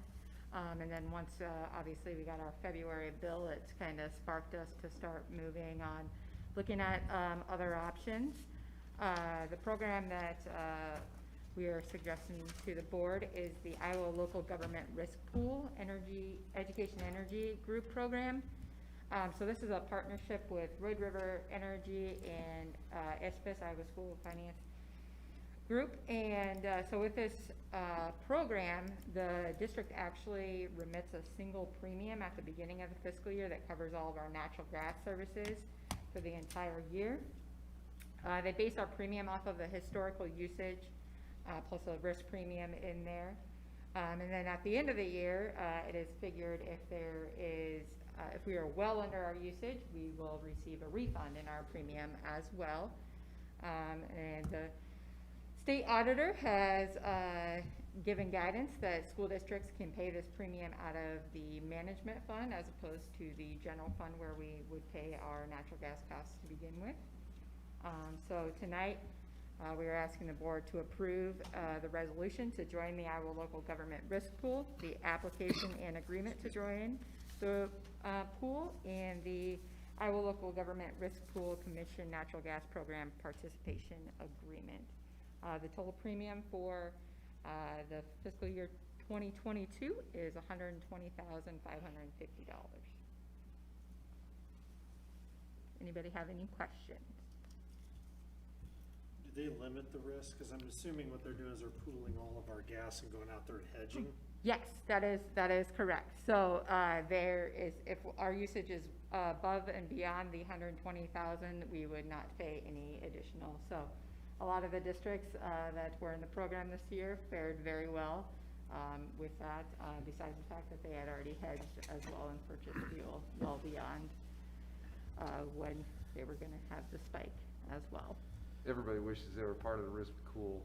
And then once, obviously, we got our February bill, it's kind of sparked us to start moving on, looking at other options. The program that we are suggesting to the board is the Iowa Local Government Risk Pool Education Energy Group Program. So this is a partnership with Red River Energy and SPIS, Iowa School of Finance Group. And so with this program, the district actually remits a single premium at the beginning of the fiscal year that covers all of our natural gas services for the entire year. They base our premium off of the historical usage plus a risk premium in there. And then at the end of the year, it is figured if there is if we are well under our usage, we will receive a refund in our premium as well. And the state auditor has given guidance that school districts can pay this premium out of the management fund as opposed to the general fund where we would pay our natural gas costs to begin with. So tonight, we are asking the board to approve the resolution to join the Iowa Local Government Risk Pool, the application and agreement to join the pool, and the Iowa Local Government Risk Pool Commission Natural Gas Program Participation Agreement. The total premium for the fiscal year 2022 is $120,550. Anybody have any questions? Do they limit the risk? Because I'm assuming what they're doing is they're pooling all of our gas and going out there and hedging. Yes, that is correct. So there is, if our usage is above and beyond the 120,000, we would not pay any additional. So a lot of the districts that were in the program this year fared very well with that, besides the fact that they had already hedged as well and purchased fuel well beyond when they were going to have the spike as well. Everybody wishes they were part of the risk pool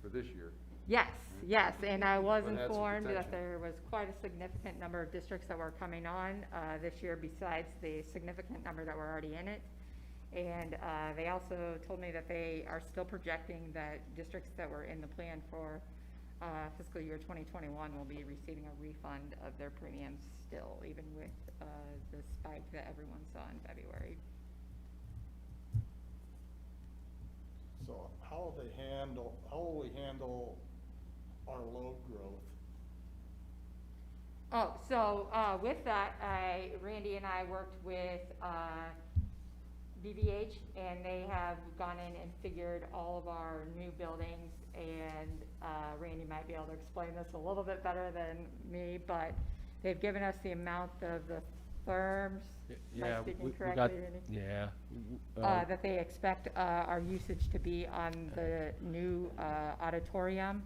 for this year. Yes, yes, and I was But had some informed that protection. there was quite a significant number of districts that were coming on this year besides the significant number that were already in it. And they also told me that they are still projecting that districts that were in the plan for fiscal year 2021 will be receiving a refund of their premiums still, even with the spike that everyone saw in February. So how will we handle our load growth? Oh, so with that, Randy and I worked with BVH, and they have gone in and figured all of our new buildings, and Randy might be able to explain this a little bit better than me, but they've given us the amount of the therms, am Yeah, I speaking we correctly, got, Randy? yeah. That they expect our usage to be on the new auditorium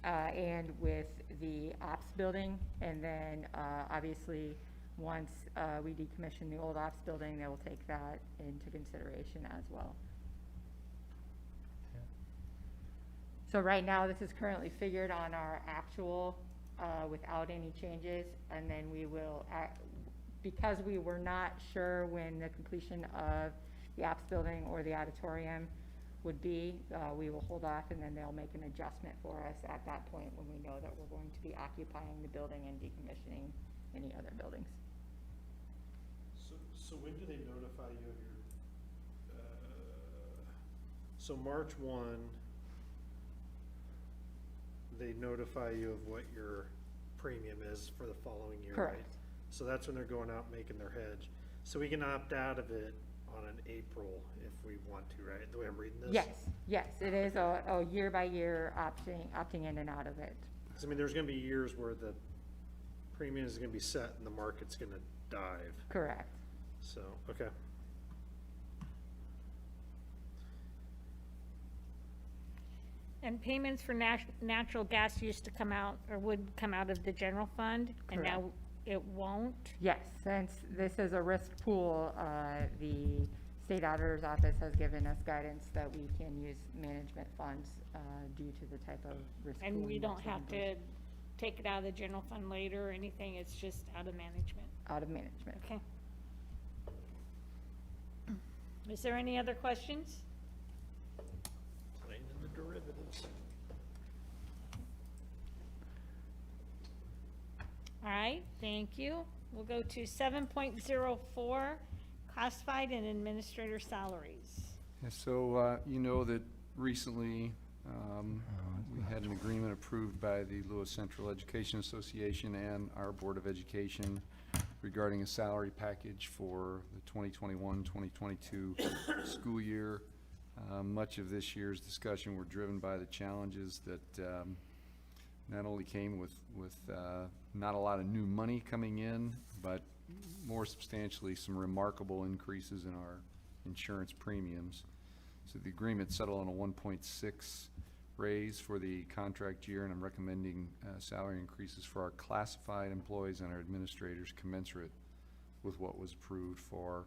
and with the ops building. And then obviously, once we decommission the old ops building, they will take that into consideration as well. So right now, this is currently figured on our actual without any changes, and then we will, because we were not sure when the completion of the ops building or the auditorium would be, we will hold off, and then they'll make an adjustment for us at that point when we know that we're going to be occupying the building and decommissioning any other buildings. So when do they notify you of your, so March 1, they notify you of what your premium is for the following year, right? Correct. So that's when they're going out making their hedge. So we can opt out of it on an April if we want to, right? The way I'm reading this? Yes, it is a year by year opting in and out of it. 'Cause I mean, there's gonna be years where the premium is gonna be set and the market's gonna dive. Correct. So, okay. And payments for natural gas used to come out, or would come out of the general fund, and now Correct. it won't? Yes, since this is a risk pool, the state auditor's office has given us guidance that we can use management funds due to the type of risk pool. And we don't that's have in to take it out of the general fund later or anything, it's just out of management? out of management. Okay. Is there any other questions? Playing in the derivatives. All right, thank you. We'll go to 7.04, classified and administrator salaries. Yeah, so, you know that recently, we had an agreement approved by the Lewis Central Education Association and our Board of Education regarding a salary package for the 2021-2022 school year. Much of this year's discussion were driven by the challenges that not only came with not a lot of new money coming in, but more substantially, some remarkable increases in our insurance premiums. So the agreement settled on a 1.6 raise for the contract year, and I'm recommending salary increases for our classified employees and our administrators commensurate with what was approved for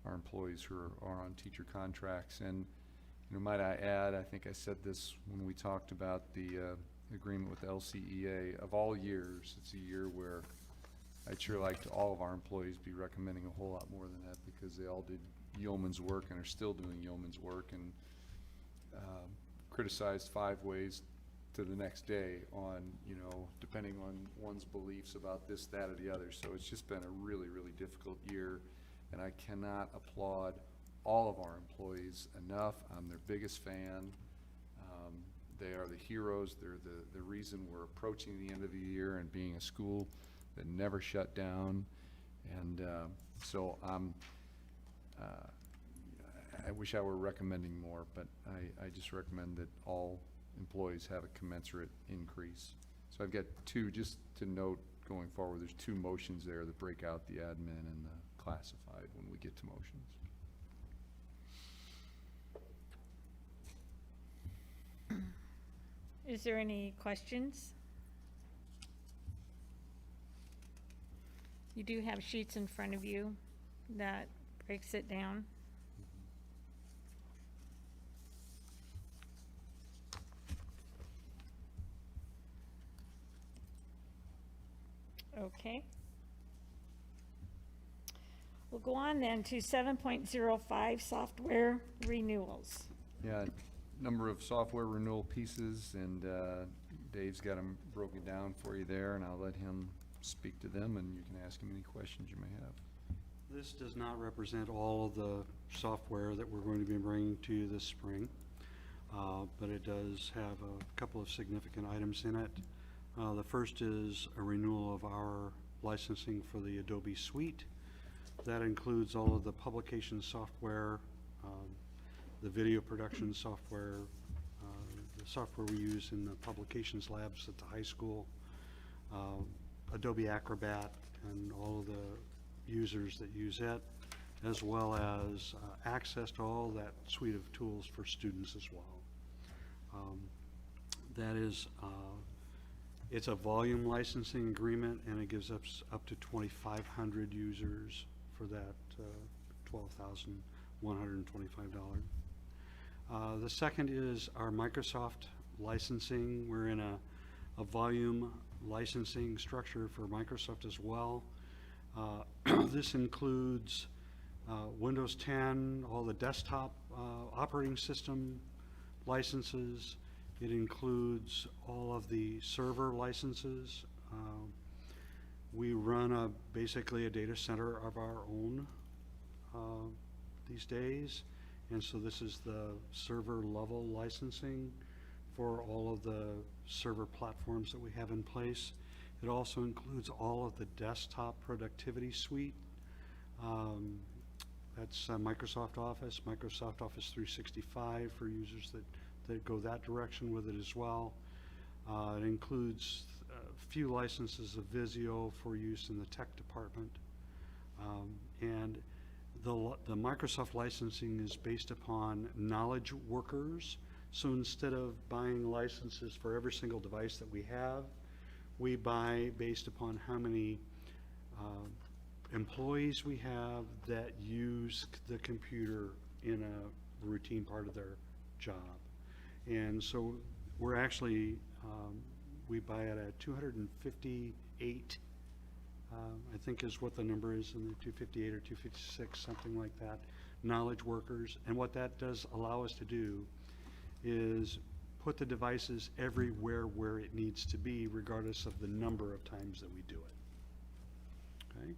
our employees who are on teacher contracts. And, you know, might I add, I think I said this when we talked about the agreement with the LCEA, of all years, it's a year where I'd sure like to all of our employees be recommending a whole lot more than that, because they all did yeoman's work and are still doing yeoman's work, and criticized 5 ways to the next day on, you know, depending on one's beliefs about this, that, or the other. So it's just been a really, really difficult year, and I cannot applaud all of our employees enough. I'm their biggest fan. They are the heroes. They're the reason we're approaching the end of the year and being a school that never shut down. And so I wish I were recommending more, but I just recommend that all employees have a commensurate increase. So I've got 2, just to note going forward, there's 2 motions there that break out the admin and the classified when we get to motions. Is there any questions? You do have sheets in front of you that breaks it down. Okay. We'll go on then to 7.05, software renewals. Yeah, number of software renewal pieces, and Dave's got them broken down for you there, and I'll let him speak to them, and you can ask him any questions you may have. This does not represent all of the software that we're going to be bringing to you this spring, but it does have a couple of significant items in it. The first is a renewal of our licensing for the Adobe suite. That includes all of the publication software the video production software, the software we use in the publications labs at the high school, Adobe Acrobat, and all of the users that use it, as well as access to all that suite of tools for students as well. That is, it's a volume licensing agreement, and it gives us up to 2,500 users for that $12,125. The second is our Microsoft licensing. We're in a volume licensing structure for Microsoft as well. This includes Windows 10, all the desktop operating system licenses. It includes all of the server licenses. We run basically a data center of our own these days, and so this is the server level licensing for all of the server platforms that we have in place. It also includes all of the desktop productivity suite. That's Microsoft Office, Microsoft Office 365 for users that go that direction with it as well. It includes a few licenses of Visio for use in the tech department. And the Microsoft licensing is based upon knowledge workers. So instead of buying licenses for every single device that we have, we buy based upon how many employees we have that use the computer in a routine part of their job. And so we're actually, we buy it at 258, I think is what the number is, in the 258 or 256, something like that, knowledge workers. And what that does allow us to do is put the devices everywhere where it needs to be, regardless of the number of times that we do it. Okay.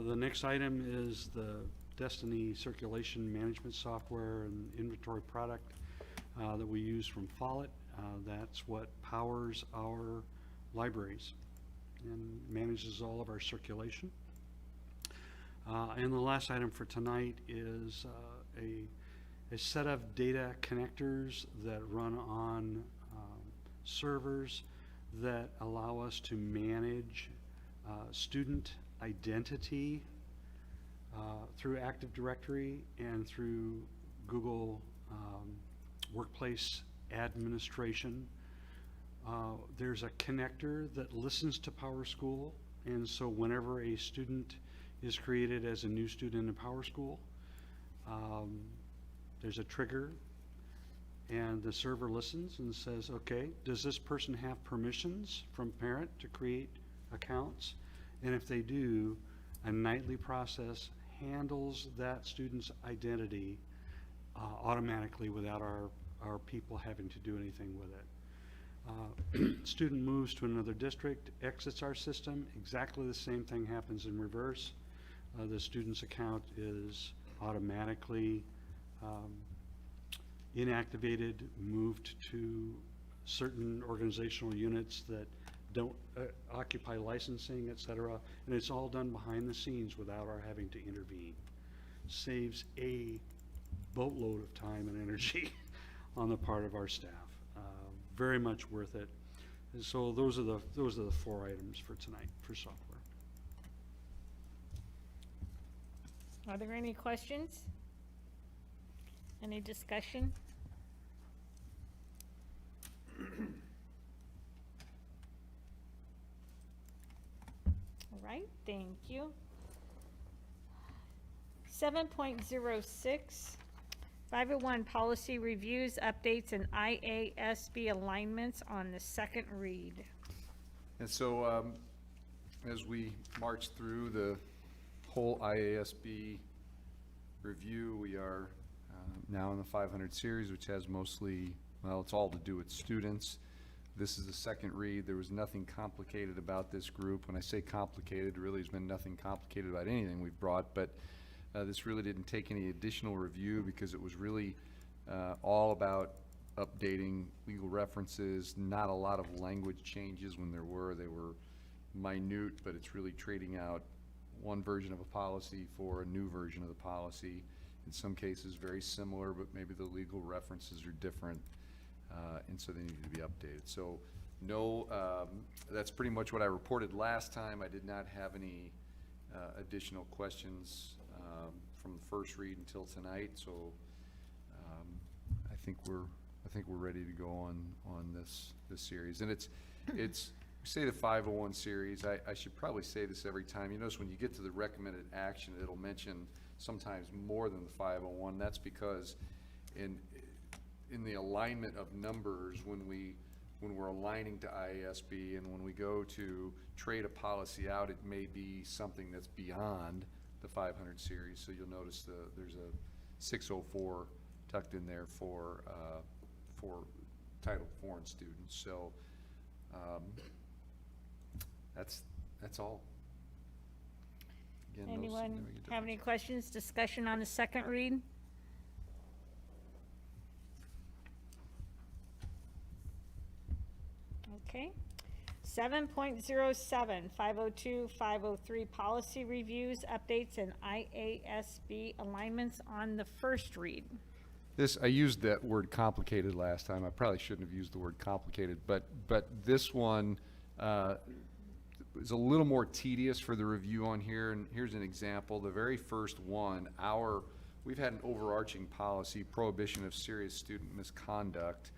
The next item is the Destiny circulation management software and inventory product that we use from Follett. That's what powers our libraries and manages all of our circulation. And the last item for tonight is a set of data connectors that run on servers that allow us to manage student identity through Active Directory and through Google Workplace Administration. There's a connector that listens to PowerSchool, and so whenever a student is created as a new student in PowerSchool, there's a trigger, and the server listens and says, okay, does this person have permissions from parent to create accounts? And if they do, a nightly process handles that student's identity automatically without our people having to do anything with it. Student moves to another district, exits our system, exactly the same thing happens in reverse. The student's account is automatically inactivated, moved to certain organizational units that don't occupy licensing, et cetera, and it's all done behind the scenes without our having to intervene. Saves a boatload of time and energy on the part of our staff. Very much worth it. And so those are the 4 items for tonight for software. Are there any questions? Any discussion? All right, thank you. 7.06, 501 policy reviews, updates, and IASB alignments on the second read. And so, as we march through the whole IASB review, we are now in the 500 series, which has mostly, well, it's all to do with students. This is the second read. There was nothing complicated about this group. When I say complicated, really has been nothing complicated about anything we've brought, but this really didn't take any additional review because it was really all about updating legal references, not a lot of language changes when there were. They were minute, but it's really trading out one version of a policy for a new version of the policy in some cases very similar, but maybe the legal references are different, and so they need to be updated. So no, that's pretty much what I reported last time. I did not have any additional questions from the first read until tonight, so I think we're ready to go on this series. And it's we say the 501 series. I should probably say this every time. You notice when you get to the recommended action, it'll mention sometimes more than the 501. That's because in the alignment of numbers, when we're aligning to IASB and when we go to trade a policy out, it may be something that's beyond the 500 series. So you'll notice there's a 604 tucked in there for Title Foreign students. So that's all. Again, no Anyone significant have any differences. questions, discussion on the second read? Okay. 7.07, 502, 503 policy reviews, updates, and IASB alignments on the first read. I used that word complicated last time. I probably shouldn't have used the word complicated, but this one is a little more tedious for the review on here, and here's an example. The very first one, we've had an overarching policy, prohibition of serious student misconduct.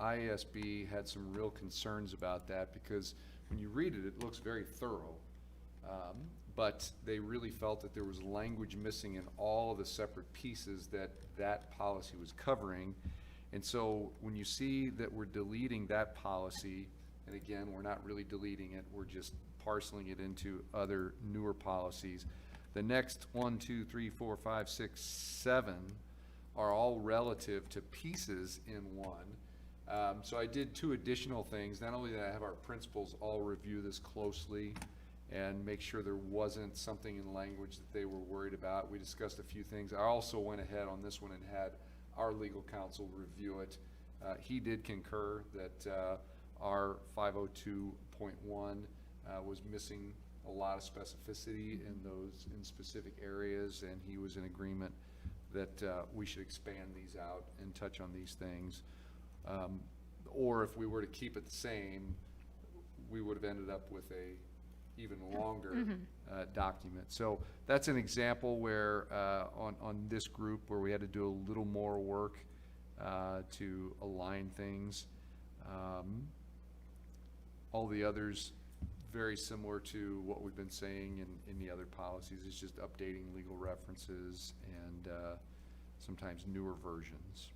IASB had some real concerns about that because when you read it, it looks very thorough. But they really felt that there was language missing in all of the separate pieces that policy was covering. And so when you see that we're deleting that policy, and again, we're not really deleting it, we're just parceling it into other newer policies. The next 1, 2, 3, 4, 5, 6, 7 are all relative to pieces in one. So I did 2 additional things. Not only did I have our principals all review this closely and make sure there wasn't something in language that they were worried about. We discussed a few things. I also went ahead on this one and had our legal counsel review it. He did concur that our 502.1 was missing a lot of specificity in specific areas, and he was in agreement that we should expand these out and touch on these things. Or if we were to keep it the same, we would have ended up with a even longer document. So that's an example where on this group where we had to do a little more work to align things. All the others very similar to what we've been saying in the other policies. It's just updating legal references and sometimes newer versions.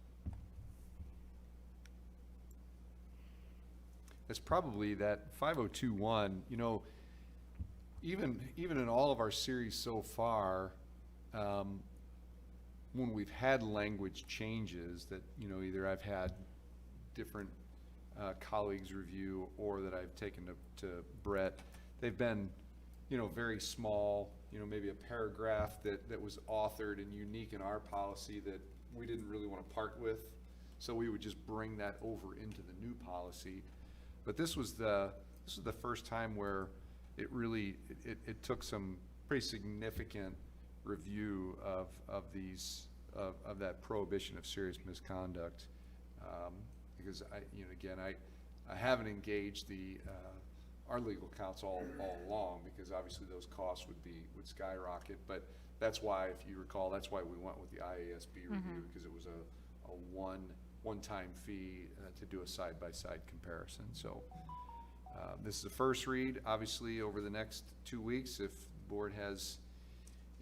It's probably that 502.1, you know, even in all of our series so far, when we've had language changes that, you know, either I've had different colleagues review or that I've taken to Brett, they've been, you know, very small, you know, maybe a paragraph that was authored and unique in our policy that we didn't really want to part with. So we would just bring that over into the new policy. But this was the first time where it really, it took some pretty significant review of that prohibition of serious misconduct. Because I haven't engaged our legal counsel all along, because obviously those costs would skyrocket. But that's why, if you recall, that's why we went with the IASB review, because it was a one-time fee to do a side-by-side comparison. So this is the first read. Obviously, over the next 2 weeks, if the board has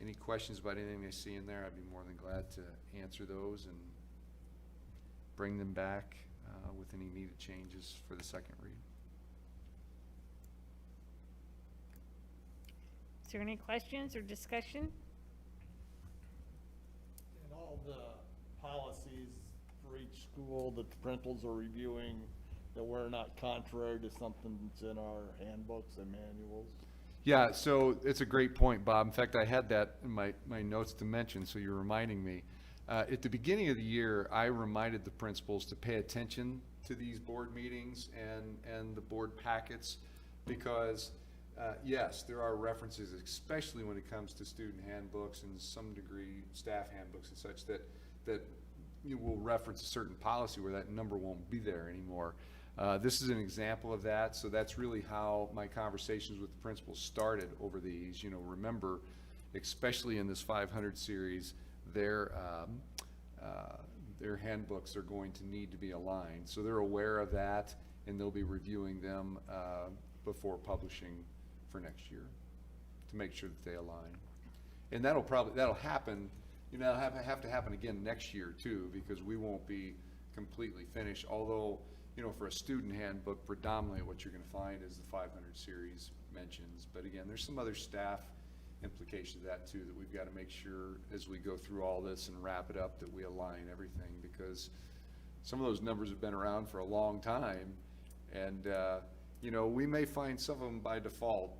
any questions about anything they see in there, I'd be more than glad to answer those and bring them back with any needed changes for the second read. Is there any questions or discussion? And all the policies for each school that the principals are reviewing, that we're not contrary to something that's in our handbooks and manuals? Yeah, so it's a great point, Bob. In fact, I had that in my notes to mention, so you're reminding me. At the beginning of the year, I reminded the principals to pay attention to these board meetings and the board packets, because Yes, there are references, especially when it comes to student handbooks and some degree staff handbooks and such, that you will reference a certain policy where that number won't be there anymore. This is an example of that, so that's really how my conversations with the principals started over these. You know, remember, especially in this 500 series, their handbooks are going to need to be aligned. So they're aware of that, and they'll be reviewing them before publishing for next year to make sure that they align. And that'll happen, you know, have to happen again next year too, because we won't be completely finished. Although, you know, for a student handbook, predominantly what you're gonna find is the 500 series mentions. But again, there's some other staff implications of that too, that we've got to make sure as we go through all this and wrap it up that we align everything, because some of those numbers have been around for a long time, and you know, we may find some of them by default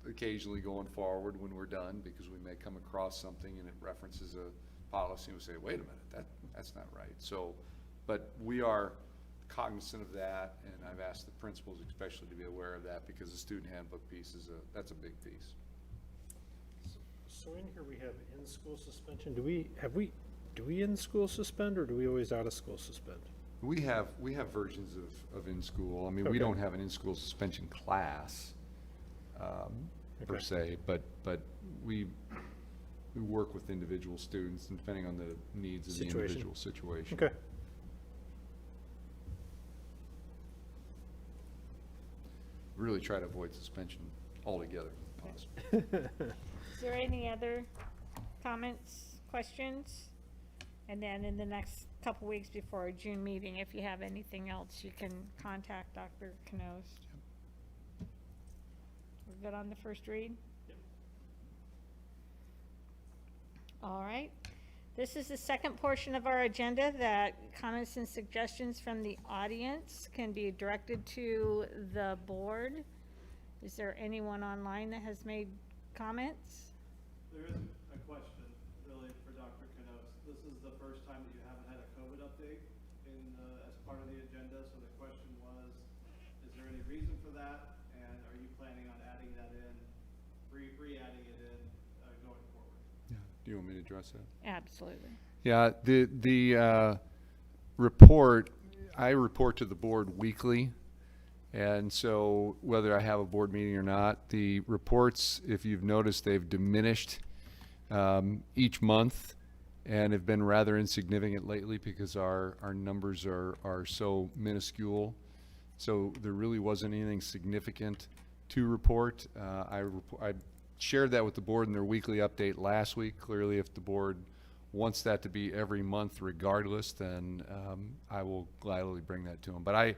occasionally going forward when we're done, because we may come across something and it references a policy and we say, wait a minute, that's not right. So, but we are cognizant of that, and I've asked the principals especially to be aware of that, because the student handbook piece that's a big piece. So in here we have in-school suspension. Do we in-school suspend, or do we always out-of-school suspend? We have versions of in-school. I mean, we Okay. don't have an in-school suspension class, per Okay. se, but we work with individual students, and depending on the needs of the Situation. individual situation. Okay. Really try to avoid suspension altogether, if possible. Is there any other comments, questions? And then in the next couple weeks before our June meeting, if you have anything else, you can contact Dr. Knost. We're good on the first read? All right. This is the second portion of our agenda, that comments and suggestions from the audience can be directed to the board. Is there anyone online that has made comments? There is a question, really, for Dr. Knost. This is the first time that you haven't had a COVID update as part of the agenda, so the question was, is there any reason for that? And are you planning on adding that in, re-adding it in, going forward? Yeah. Do you want me to address that? Absolutely. Yeah, the report, I report to the board weekly. And so whether I have a board meeting or not, the reports, if you've noticed, they've diminished each month and have been rather insignificant lately, because our numbers are so minuscule. So there really wasn't anything significant to report. I shared that with the board in their weekly update last week. Clearly, if the board wants that to be every month regardless, then I will gladly bring that to them. But I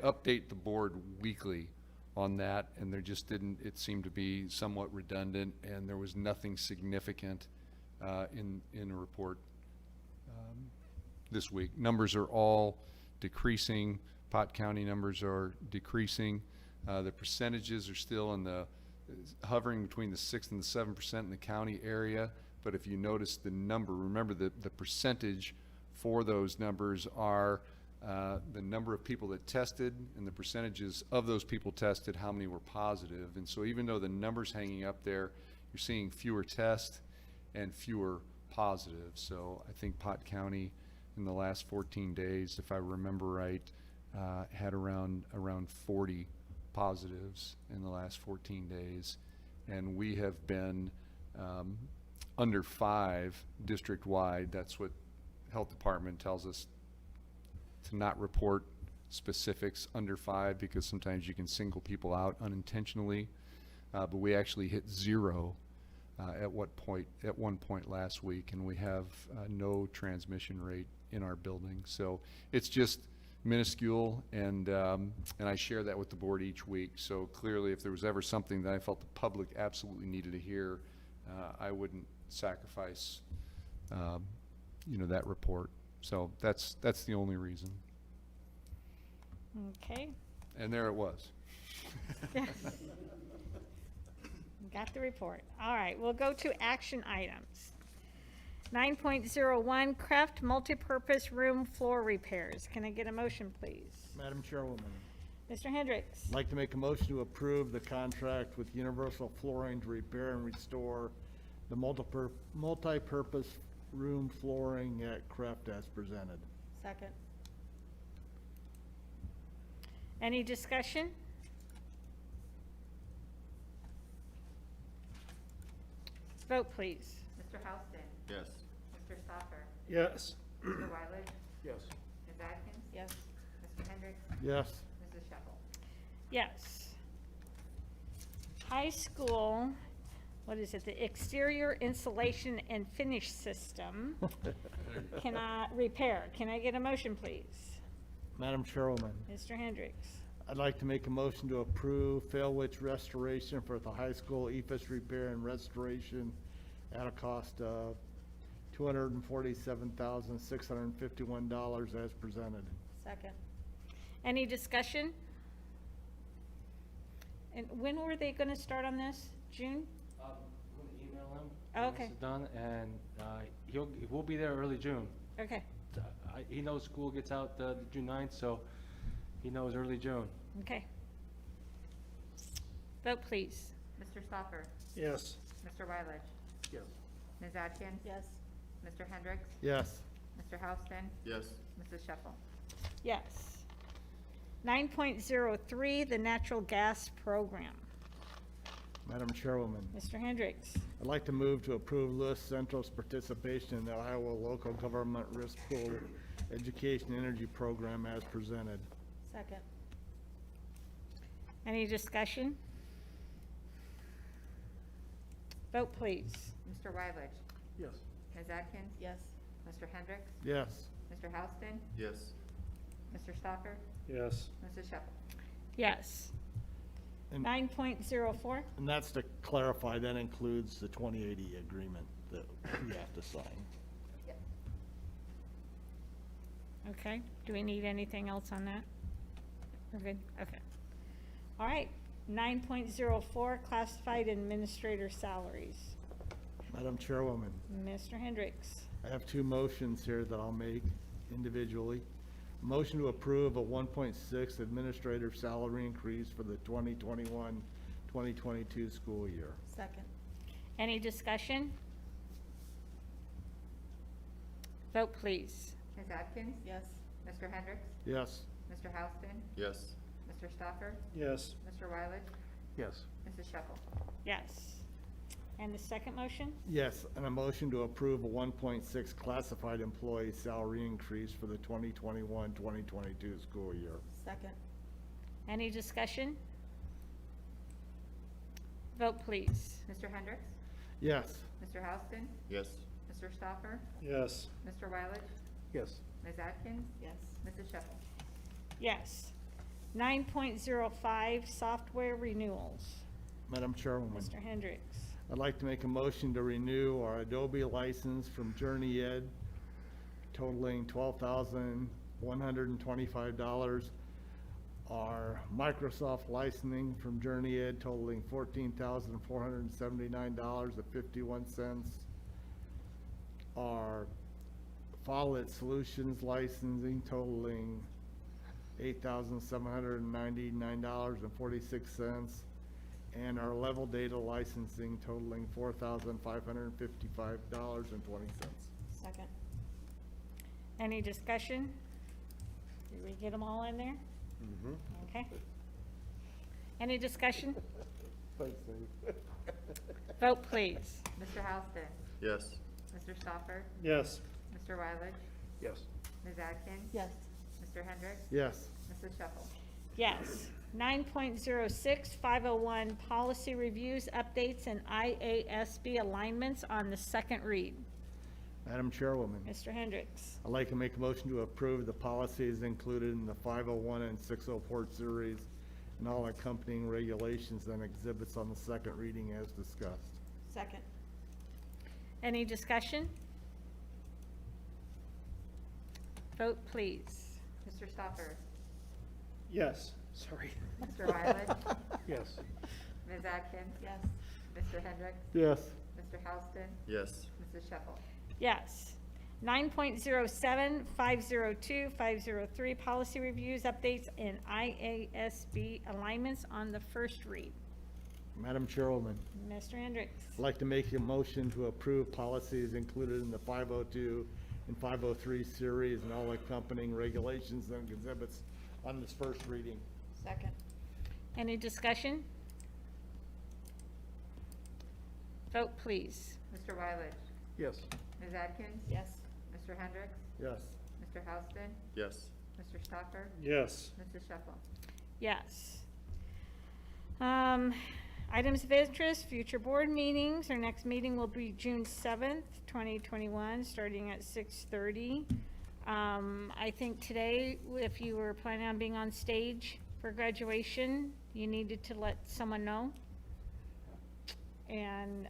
update the board weekly on that, and there just didn't, it seemed to be somewhat redundant, and there was nothing significant in a report this week. Numbers are all decreasing. Pot County numbers are decreasing. The percentages are still in the hovering between the 6 and the 7% in the county area. But if you notice the number, remember that the percentage for those numbers are the number of people that tested, and the percentages of those people tested, how many were positive. And so even though the number's hanging up there, you're seeing fewer tests and fewer positives. So I think Pot County in the last 14 days, if I remember right, had around 40 positives in the last 14 days. And we have been under 5 district-wide. That's what Health Department tells us, to not report specifics under 5, because sometimes you can single people out unintentionally. But we actually hit 0 at one point last week, and we have no transmission rate in our building. So it's just minuscule, and I share that with the board each week. So clearly, if there was ever something that I felt the public absolutely needed to hear, I wouldn't sacrifice that report. So that's the only reason. Okay. And there it was. Got the report. All right, we'll go to action items. 9.01, Craft Multipurpose Room Floor Repairs. Can I get a motion, please? Madam Chairwoman, Mr. Hendricks? I'd like to make a motion to approve the contract with Universal Flooring to repair and restore the multipurpose room flooring at Kraft as presented. Second. Any discussion? Vote, please. Mr. Houston? Yes. Mr. Stopper? Yes. Mr. Wyler? Yes. Ms. Atkins? Yes. Mr. Hendricks? Yes. Mrs. Shepherd? Yes. High school, what is it, the exterior insulation and finish system repair. Can I get a motion, please? Madam Chairwoman, Mr. Hendricks? I'd like to make a motion to approve fail-witch restoration for the high school EFS repair and restoration at a cost of $247,651 as presented. Second. Any discussion? And when were they gonna start on this? June? I'm gonna email him. Oh, once okay. it's done, and, we'll be there early June. Okay, He knows school gets out, June 9th, so he knows early June. okay. Vote, please. Mr. Stopper? Yes. Mr. Wyler? Yes. Ms. Atkins? Yes. Mr. Hendricks? Yes. Mr. Houston? Yes. Mrs. Shepherd? Yes. 9.03, the natural gas program. Madam Chairwoman, Mr. Hendricks? I'd like to move to approve Lewis Central's participation in the Iowa Local Government Risk Pool Education Energy Program as presented. Second. Any discussion? Vote, please. Mr. Wyler? Yes. Ms. Atkins? Yes. Mr. Hendricks? Yes. Mr. Houston? Yes. Mr. Stopper? Yes. Mrs. Shepherd? Yes. And- 9.04, And that's to clarify, that includes the 2080 agreement that we have to sign. okay. Do we need anything else on that? We're good, okay. All right, 9.04, classified administrator salaries. Madam Chairwoman, Mr. Hendricks? I have two motions here that I'll make individually. Motion to approve a 1.6 administrative salary increase for the 2021-2022 school year. Second. Any discussion? Vote, please. Ms. Atkins? Yes. Mr. Hendricks? Yes. Mr. Houston? Yes. Mr. Stopper? Yes. Mr. Wyler? Yes. Mrs. Shepherd? Yes. And the second motion? Yes, and a motion to approve a 1.6 classified employee salary increase for the 2021-2022 school year. Second. Any discussion? Vote, please. Mr. Hendricks? Yes. Mr. Houston? Yes. Mr. Stopper? Yes. Mr. Wyler? Yes. Ms. Atkins? Yes. Mrs. Shepherd? Yes. 9.05, software renewals. Madam Chairwoman, Mr. Hendricks? I'd like to make a motion to renew our Adobe license from Journey Ed totaling $12,125. Our Microsoft licensing from Journey Ed totaling $14,479.51. Our Follett Solutions licensing totaling $8,799.46. And our Level Data licensing totaling $4,555.20. Second. Any discussion? Did we get them all in there? Okay. Any discussion? Vote, please. Mr. Houston? Yes. Mr. Stopper? Yes. Mr. Wyler? Yes. Ms. Atkins? Yes. Mr. Hendricks? Yes. Mrs. Shepherd? Yes. 9.06, 501, policy reviews, updates, and IASB alignments on the second read. Madam Chairwoman, Mr. Hendricks? I'd like to make a motion to approve the policies included in the 501 and 604 series and all accompanying regulations and exhibits on the second reading as discussed. Second. Any discussion? Vote, please. Mr. Stopper? Yes. Sorry. Mr. Wyler? Yes. Ms. Atkins? Yes. Mr. Hendricks? Yes. Mr. Houston? Yes. Mrs. Shepherd? Yes. 9.07, 502, 503, policy reviews, updates, and IASB alignments on the first read. Madam Chairwoman, Mr. Hendricks. I'd like to make a motion to approve policies included in the 502 and 503 series and all accompanying regulations and exhibits on this first reading. Second. Any discussion? Vote, please. Mr. Wyler? Yes. Ms. Atkins? Yes. Mr. Hendricks? Yes. Mr. Houston? Yes. Mr. Stocker? Yes. Mrs. Shuffle? Yes. Items of interest, future board meetings. Our next meeting will be June 7th, 2021, starting at 6:30. I think today, if you were planning on being on stage for graduation, you needed to let someone know. And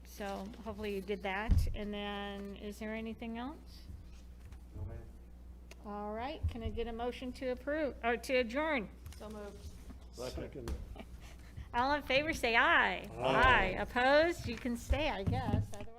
so hopefully you did that. And then, is there anything else? No, ma'am. All right, can I get a motion to approve, or to adjourn? So moved. Second. All in favor, say aye. Aye. Opposed? You can stay, I guess. Otherwise-